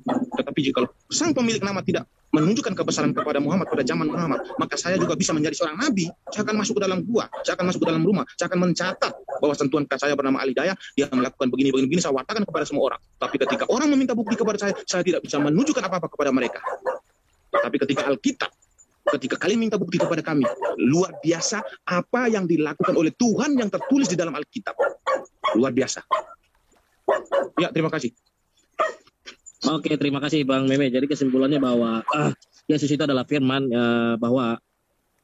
Tetapi jika sang pemilik nama tidak menunjukkan kebesaran kepada Muhammad pada zaman Muhammad, maka saya juga bisa menjadi seorang nabi. Saya akan masuk ke dalam gua, saya akan masuk ke dalam rumah, saya akan mencatat bahwa Tuhan saya bernama Ali Daya, dia melakukan begini, saya wartakan kepada semua orang. Tapi ketika orang meminta bukti kepada saya tidak bisa menunjukkan apa-apa kepada mereka. Tapi ketika Alkitab, ketika kalian minta bukti kepada kami, luar biasa apa yang dilakukan oleh Tuhan yang tertulis di dalam Alkitab. Luar biasa. Ya, terima kasih. Oke, terima kasih Bang Meme. Jadi kesimpulannya bahwa Yesus itu adalah firman, bahwa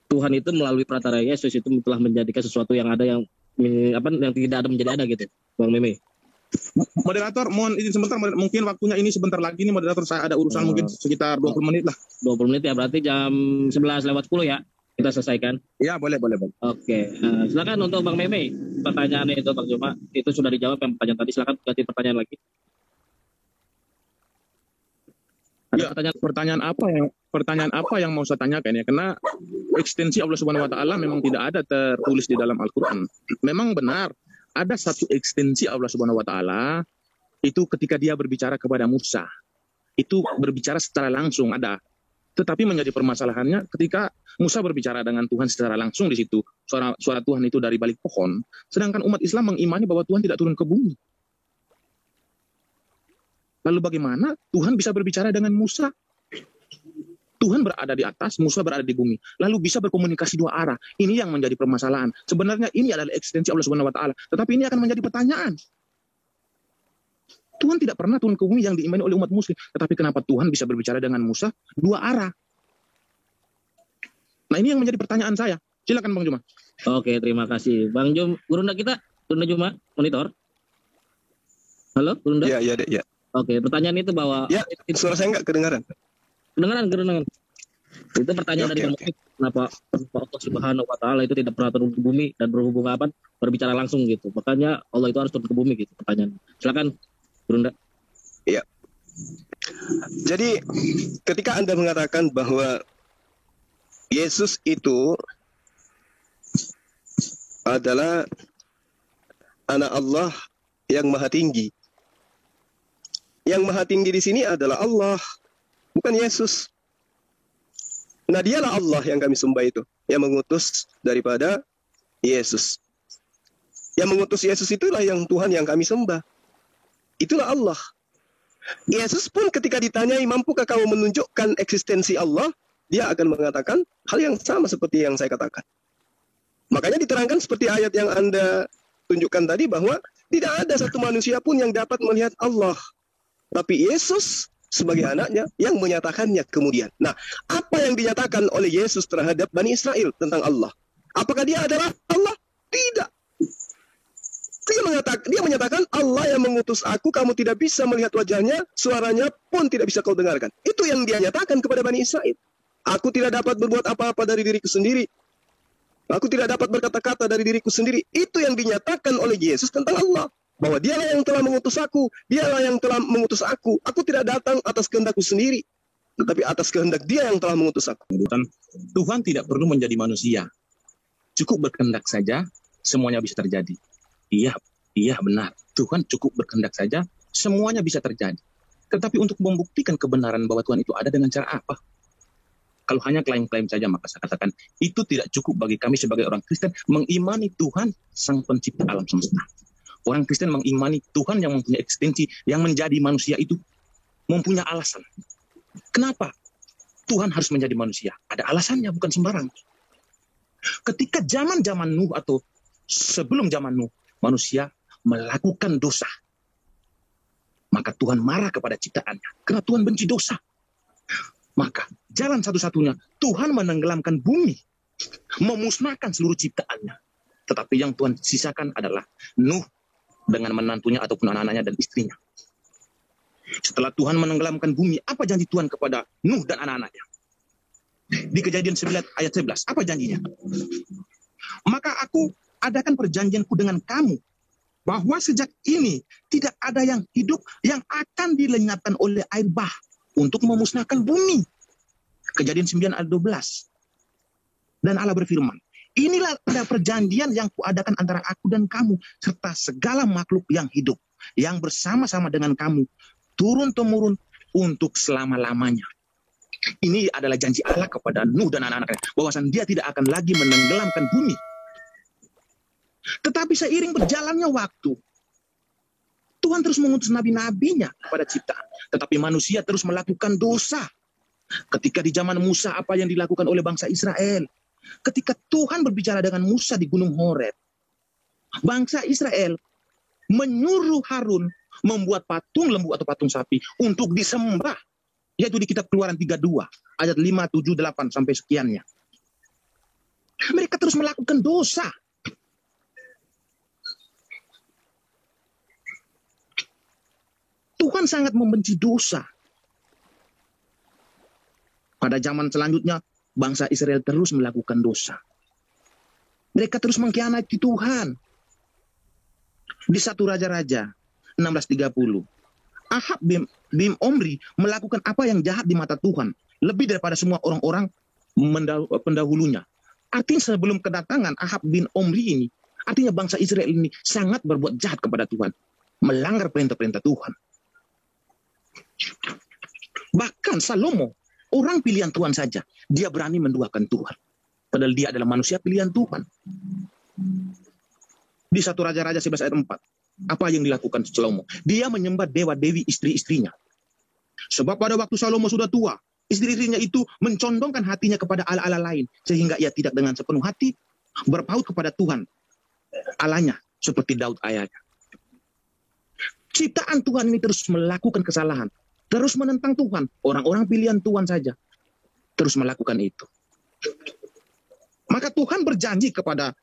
Tuhan itu melalui perantara Yesus itu telah menjadikan sesuatu yang ada yang tidak ada menjadi ada gitu, Bang Meme. Moderator, mohon izin sebentar, mungkin waktunya ini sebentar lagi nih moderator, saya ada urusan mungkin sekitar 20 menit lah. 20 menit ya, berarti jam 11:10 ya kita selesaikan. Ya, boleh. Oke, silakan untuk Bang Meme. Pertanyaan itu terjemah itu sudah dijawab yang pertanyaan tadi, silakan ganti pertanyaan lagi. Ya, pertanyaan apa yang mau saya tanyakan ya? Karena ekstensi Allah Subhanahu wa taala memang tidak ada tertulis di dalam Al-Qur'an. Memang benar ada satu ekstensi Allah Subhanahu wa taala itu ketika dia berbicara kepada Musa. Itu berbicara secara langsung ada. Tetapi menjadi permasalahannya ketika Musa berbicara dengan Tuhan secara langsung di situ, suara Tuhan itu dari balik pohon, sedangkan umat Islam mengimani bahwa Tuhan tidak turun ke bumi. Lalu bagaimana Tuhan bisa berbicara dengan Musa? Tuhan berada di atas, Musa berada di bumi. Lalu bisa berkomunikasi dua arah. Ini yang menjadi permasalahan. Sebenarnya ini adalah eksistensi Allah Subhanahu wa taala, tetapi ini akan menjadi pertanyaan. Tuhan tidak pernah turun ke bumi yang diimani oleh umat muslim, tetapi kenapa Tuhan bisa berbicara dengan Musa dua arah? Nah, ini yang menjadi pertanyaan saya. Silakan Bang Juma. Oke, terima kasih. Bang Jum, Gurunda kita, Gurunda Juma, monitor. Halo, Gurunda? Iya, iya, Dek, ya. Oke, pertanyaan itu bahwa... Ya, suara saya nggak kedengaran. Kedengaran. Itu pertanyaan dari Bang Mufik, kenapa Allah Subhanahu wa taala itu tidak pernah turun ke bumi dan berbicara langsung gitu. Makanya Allah itu harus turun ke bumi gitu pertanyaan. Silakan, Gurunda. Iya. Jadi ketika Anda mengatakan bahwa Yesus itu adalah anak Allah yang maha tinggi. Yang maha tinggi di sini adalah Allah, bukan Yesus. Nah, dialah Allah yang kami sembah itu, yang mengutus daripada Yesus. Yang mengutus Yesus itulah yang Tuhan yang kami sembah. Itulah Allah. Yesus pun ketika ditanyai, mampukah kamu menunjukkan eksistensi Allah? Dia akan mengatakan hal yang sama seperti yang saya katakan. Makanya diterangkan seperti ayat yang Anda tunjukkan tadi, bahwa tidak ada satu manusia pun yang dapat melihat Allah. Tapi Yesus sebagai anaknya yang menyatakannya kemudian. Nah, apa yang dinyatakan oleh Yesus terhadap Bani Israel tentang Allah? Apakah dia adalah Allah? Tidak. Dia menyatakan Allah yang mengutus aku, kamu tidak bisa melihat wajahnya, suaranya pun tidak bisa kau dengarkan. Itu yang dia nyatakan kepada Bani Israel. Aku tidak dapat berbuat apa-apa dari diriku sendiri. Aku tidak dapat berkata-kata dari diriku sendiri. Itu yang dinyatakan oleh Yesus tentang Allah. Bahwa dialah yang telah mengutus aku. Dialah yang telah mengutus aku. Aku tidak datang atas kehendakku sendiri, tetapi atas kehendak dia yang telah mengutus aku. Tuhan tidak perlu menjadi manusia. Cukup berkehendak saja, semuanya bisa terjadi. Iya benar. Tuhan cukup berkehendak saja, semuanya bisa terjadi. Tetapi untuk membuktikan kebenaran bahwa Tuhan itu ada dengan cara apa? Kalau hanya klaim-klaim saja, maka saya katakan itu tidak cukup bagi kami sebagai orang Kristen mengimani Tuhan Sang Pencipta alam semesta. Orang Kristen mengimani Tuhan yang mempunyai eksistensi, yang menjadi manusia itu mempunyai alasan. Kenapa Tuhan harus menjadi manusia? Ada alasannya, bukan sembarang. Ketika zaman-zaman Nuh atau sebelum zaman Nuh, manusia melakukan dosa, maka Tuhan marah kepada ciptaannya. Karena Tuhan benci dosa. Maka jalan satu-satunya, Tuhan menenggelamkan bumi, memusnahkan seluruh ciptaannya. Tetapi yang Tuhan sisakan adalah Nuh dengan menantunya ataupun anak-anaknya dan istrinya. Setelah Tuhan menenggelamkan bumi, apa janji Tuhan kepada Nuh dan anak-anaknya? Di Kejadian 9 ayat 11, apa janjinya? Maka aku adakan perjanjianku dengan kamu, bahwa sejak ini tidak ada yang hidup yang akan dilenyapkan oleh air bah untuk memusnahkan bumi. Kejadian 9 ayat 12. Dan Allah berfirman, inilah ada perjanjian yang kuadakan antara aku dan kamu, serta segala makhluk yang hidup, yang bersama-sama dengan kamu, turun-temurun untuk selama-lamanya. Ini adalah janji Allah kepada Nuh dan anak-anaknya, bahwasan dia tidak akan lagi menenggelamkan bumi. Tetapi seiring berjalannya waktu, Tuhan terus mengutus nabi-nabinya kepada ciptaan. Tetapi manusia terus melakukan dosa. Ketika di zaman Musa, apa yang dilakukan oleh bangsa Israel? Ketika Tuhan berbicara dengan Musa di Gunung Horeb, bangsa Israel menyuruh Harun membuat patung lembu atau patung sapi untuk disembah. Yaitu di kitab Keluaran 32, ayat 5, 7, 8, sampai sekiannya. Mereka terus melakukan dosa. Tuhan sangat membenci dosa. Pada zaman selanjutnya, bangsa Israel terus melakukan dosa. Mereka terus mengkhianati Tuhan. Di 1 Raja-Raja 16:30, Ahab bin Omri melakukan apa yang jahat di mata Tuhan, lebih daripada semua orang-orang pendahulunya. Artinya sebelum kedatangan Ahab bin Omri ini, artinya bangsa Israel ini sangat berbuat jahat kepada Tuhan, melanggar perintah-perintah Tuhan. Bahkan Salomo, orang pilihan Tuhan saja, dia berani menduakan Tuhan. Padahal dia adalah manusia pilihan Tuhan. Di 1 Raja-Raja 11 ayat 4, apa yang dilakukan Salomo? Dia menyembah dewa-dewi istri-istrinya. Sebab pada waktu Salomo sudah tua, istri-istrinya itu mencondongkan hatinya kepada Allah-Allah lain, sehingga ia tidak dengan sepenuh hati berpaut kepada Tuhan Allahnya, seperti Daud ayahnya. Ciptaan Tuhan ini terus melakukan kesalahan, terus menentang Tuhan. Orang-orang pilihan Tuhan saja terus melakukan itu. Maka Tuhan berjanji kepada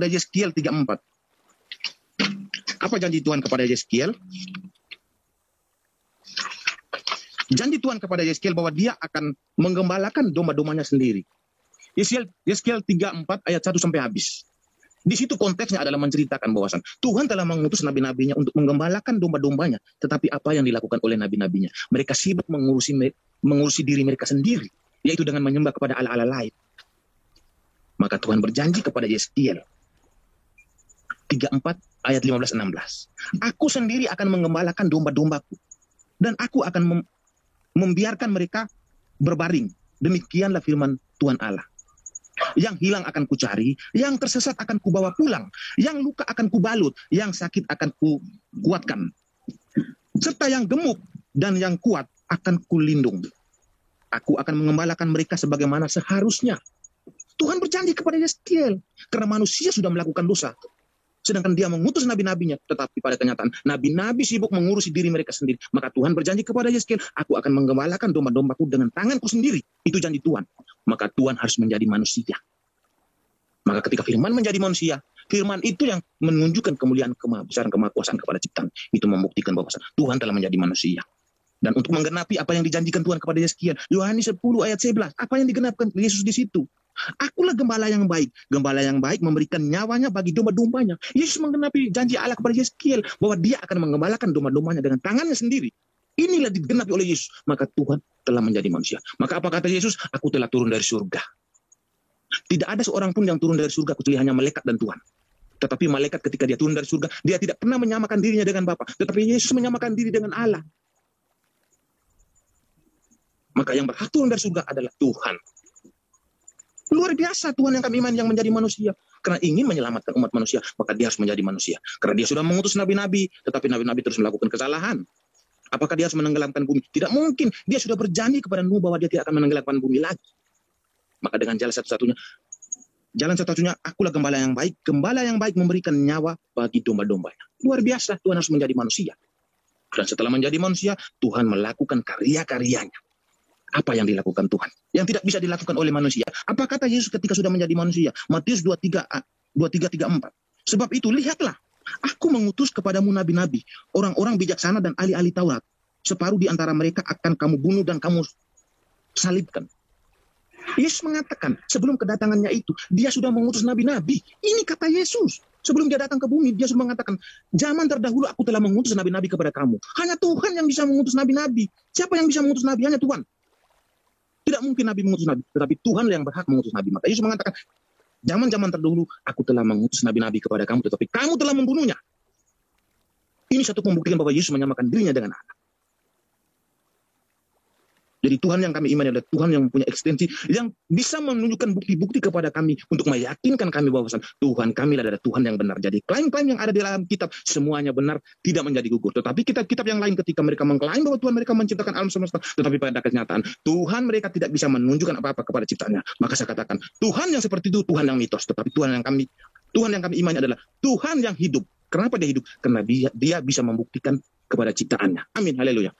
Yeskiel 3:4. Apa janji Tuhan kepada Yeskiel? Janji Tuhan kepada Yeskiel bahwa dia akan menggembalakan domba-dombanya sendiri. Yeskiel 3:4 ayat 1 sampai habis. Di situ konteksnya adalah menceritakan bahwasan Tuhan telah mengutus nabi-nabinya untuk menggembalakan domba-dombanya. Tetapi apa yang dilakukan oleh nabi-nabinya? Mereka sibuk mengurusi diri mereka sendiri, yaitu dengan menyembah kepada Allah-Allah lain. Maka Tuhan berjanji kepada Yeskiel 3:4 ayat 15-16. Aku sendiri akan menggembalakan domba-dombaku, dan aku akan membiarkan mereka berbaring. Demikianlah firman Tuhan Allah. Yang hilang akan kucari, yang tersesat akan kubawa pulang, yang luka akan kubalut, yang sakit akan kukuatkan, serta yang gemuk dan yang kuat akan kulindung. Aku akan mengembalakan mereka sebagaimana seharusnya. Tuhan berjanji kepada Yeskiel, karena manusia sudah melakukan dosa. Sedangkan dia mengutus nabi-nabinya, tetapi pada kenyataan nabi-nabi sibuk mengurusi diri mereka sendiri. Maka Tuhan berjanji kepada Yeskiel, aku akan menggembalakan domba-dombaku dengan tanganku sendiri. Itu janji Tuhan. Maka Tuhan harus menjadi manusia. Maka ketika firman menjadi manusia, firman itu yang menunjukkan kemuliaan, kemahabesaran, kemahakuasaan kepada ciptaan. Itu membuktikan bahwa Tuhan telah menjadi manusia. Dan untuk menggenapi apa yang dijanjikan Tuhan kepada Yeskiel, Yohanes 10 ayat 11, apa yang digenapkan Yesus di situ? Akulah gembala yang baik. Gembala yang baik memberikan nyawanya bagi domba-dombanya. Yesus menggenapi janji Allah kepada Yeskiel bahwa dia akan menggembalakan domba-dombanya dengan tangannya sendiri. Inilah digenapi oleh Yesus. Maka Tuhan telah menjadi manusia. Maka apa kata Yesus? Aku telah turun dari surga. Tidak ada seorang pun yang turun dari surga kecuali hanya malaikat dan Tuhan. Tetapi malaikat ketika dia turun dari surga, dia tidak pernah menyamakan dirinya dengan Bapa. Tetapi Yesus menyamakan diri dengan Allah. Maka yang berhak turun dari surga adalah Tuhan. Luar biasa Tuhan yang kami iman yang menjadi manusia. Karena ingin menyelamatkan umat manusia, maka dia harus menjadi manusia. Karena dia sudah mengutus nabi-nabi, tetapi nabi-nabi terus melakukan kesalahan. Apakah dia harus menenggelamkan bumi? Tidak mungkin. Dia sudah berjanji kepada Nuh bahwa dia tidak akan menenggelamkan bumi lagi. Maka dengan jalan satu-satunya, akulah gembala yang baik. Gembala yang baik memberikan nyawa bagi domba-dombanya. Luar biasa Tuhan harus menjadi manusia. Dan setelah menjadi manusia, Tuhan melakukan karya-karyanya. Apa yang dilakukan Tuhan? Yang tidak bisa dilakukan oleh manusia. Apa kata Yesus ketika sudah menjadi manusia? Matius 23:34. Sebab itu lihatlah, aku mengutus kepadamu nabi-nabi, orang-orang bijaksana dan ahli-ahli Taurat. Separuh di antara mereka akan kamu bunuh dan kamu salibkan. Yesus mengatakan sebelum kedatangannya itu, dia sudah mengutus nabi-nabi. Ini kata Yesus. Sebelum dia datang ke bumi, dia sudah mengatakan, zaman terdahulu aku telah mengutus nabi-nabi kepada kamu. Hanya Tuhan yang bisa mengutus nabi-nabi. Siapa yang bisa mengutus nabi? Hanya Tuhan. Tidak mungkin Nabi mengutus Nabi, tetapi Tuhan yang berhak mengutus Nabi. Maka Yesus mengatakan, zaman-zaman terdahulu aku telah mengutus Nabi-Nabi kepada kamu, tetapi kamu telah membunuhnya. Ini satu pembuktian bahwa Yesus menyamakan dirinya dengan Allah. Jadi Tuhan yang kami imani adalah Tuhan yang mempunyai ekstensi, yang bisa menunjukkan bukti-bukti kepada kami untuk meyakinkan kami bahwa Tuhan kami adalah Tuhan yang benar. Jadi klaim-klaim yang ada di dalam kitab semuanya benar, tidak menjadi gugur. Tetapi kitab-kitab yang lain ketika mereka mengklaim bahwa Tuhan mereka menciptakan alam semesta, tetapi pada kenyataan Tuhan mereka tidak bisa menunjukkan apa-apa kepada ciptaannya. Maka saya katakan Tuhan yang seperti itu Tuhan yang mitos, tetapi Tuhan yang kami imani adalah Tuhan yang hidup. Kenapa dia hidup? Karena dia bisa membuktikan kepada ciptaannya. Amin. Haleluya.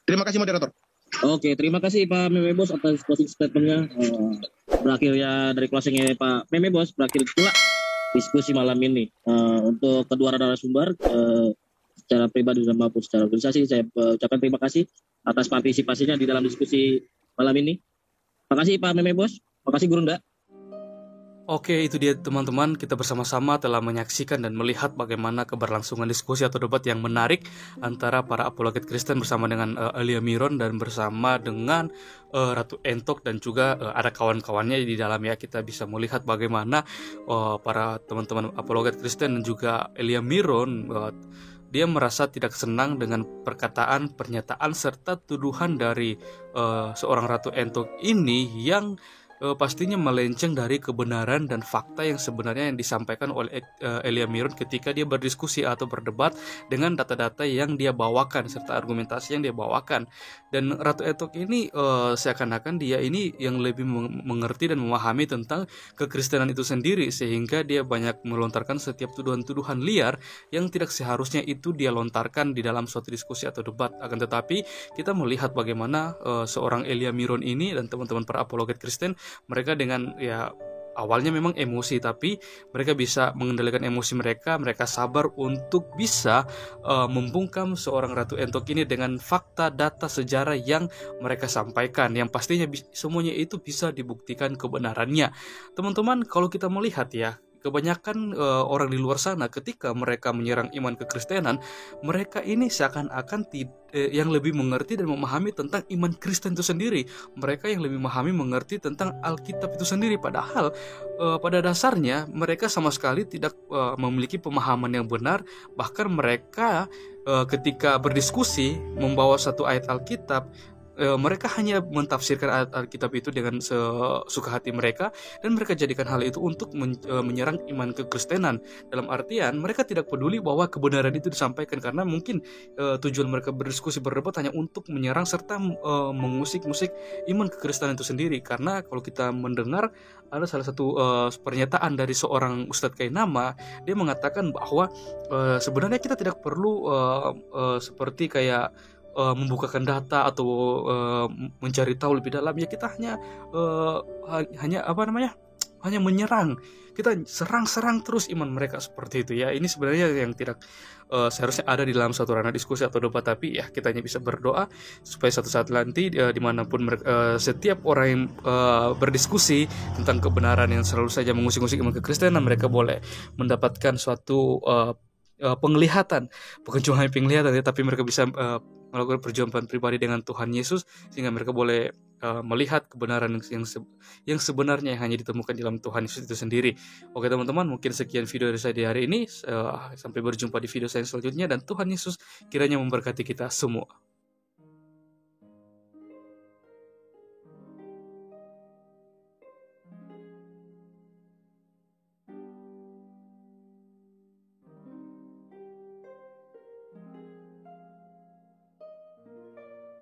Terima kasih moderator. Oke, terima kasih Pak Meme Bos atas closing statement-nya. Berakhirnya dari closing-nya Pak Meme Bos, berakhir pula diskusi malam ini. Untuk kedua narasumber, secara pribadi dan maupun secara organisasi, saya ucapkan terima kasih atas partisipasinya di dalam diskusi malam ini. Terima kasih Pak Meme Bos, terima kasih Gurunda. Oke, itu dia teman-teman, kita bersama-sama telah menyaksikan dan melihat bagaimana keberlangsungan diskusi atau debat yang menarik antara para apologet Kristen bersama dengan Elia Miron dan bersama dengan Ratu Entok dan juga ada kawan-kawannya di dalamnya. Kita bisa melihat bagaimana para teman-teman apologet Kristen dan juga Elia Miron dia merasa tidak senang dengan perkataan, pernyataan serta tuduhan dari seorang Ratu Entok ini yang pastinya melenceng dari kebenaran dan fakta yang sebenarnya yang disampaikan oleh Elia Miron ketika dia berdiskusi atau berdebat dengan data-data yang dia bawakan serta argumentasi yang dia bawakan. Dan Ratu Etok ini seakan-akan dia ini yang lebih mengerti dan memahami tentang kekristenan itu sendiri, sehingga dia banyak melontarkan setiap tuduhan-tuduhan liar yang tidak seharusnya itu dia lontarkan di dalam suatu diskusi atau debat. Akan tetapi kita melihat bagaimana seorang Elia Miron ini dan teman-teman para apologet Kristen, mereka dengan awalnya memang emosi, tapi mereka bisa mengendalikan emosi mereka sabar untuk bisa membungkam seorang Ratu Entok ini dengan fakta, data, sejarah yang mereka sampaikan, yang pastinya semuanya itu bisa dibuktikan kebenarannya. Teman-teman, kalau kita melihat ya, kebanyakan orang di luar sana ketika mereka menyerang iman kekristenan, mereka ini seakan-akan yang lebih mengerti dan memahami tentang iman Kristen itu sendiri. Mereka yang lebih mengerti tentang Alkitab itu sendiri, padahal pada dasarnya mereka sama sekali tidak memiliki pemahaman yang benar. Bahkan mereka ketika berdiskusi membawa satu ayat Alkitab, mereka hanya mentafsirkan ayat Alkitab itu dengan sesuka hati mereka, dan mereka jadikan hal itu untuk menyerang iman kekristenan. Dalam artian mereka tidak peduli bahwa kebenaran itu disampaikan, karena mungkin tujuan mereka berdiskusi berdebat hanya untuk menyerang serta mengusik-musik iman kekristenan itu sendiri. Karena kalau kita mendengar ada salah satu pernyataan dari seorang Ustadz Kainama, dia mengatakan bahwa sebenarnya kita tidak perlu seperti kayak membukakan data atau mencari tahu lebih dalam. Ya kita hanya menyerang, kita serang terus iman mereka seperti itu ya. Ini sebenarnya yang tidak seharusnya ada di dalam suatu ranah diskusi atau debat, tapi ya kita hanya bisa berdoa supaya suatu saat nanti dimanapun setiap orang yang berdiskusi tentang kebenaran yang selalu saja mengusik-usik iman kekristenan, mereka boleh mendapatkan suatu penglihatan, bukan cuma penglihatan ya, tapi mereka bisa melakukan perjumpaan pribadi dengan Tuhan Yesus, sehingga mereka boleh melihat kebenaran yang sebenarnya yang hanya ditemukan dalam Tuhan Yesus itu sendiri. Oke teman-teman, mungkin sekian video dari saya di hari ini. Sampai berjumpa di video saya selanjutnya, dan Tuhan Yesus kiranya memberkati kita semua.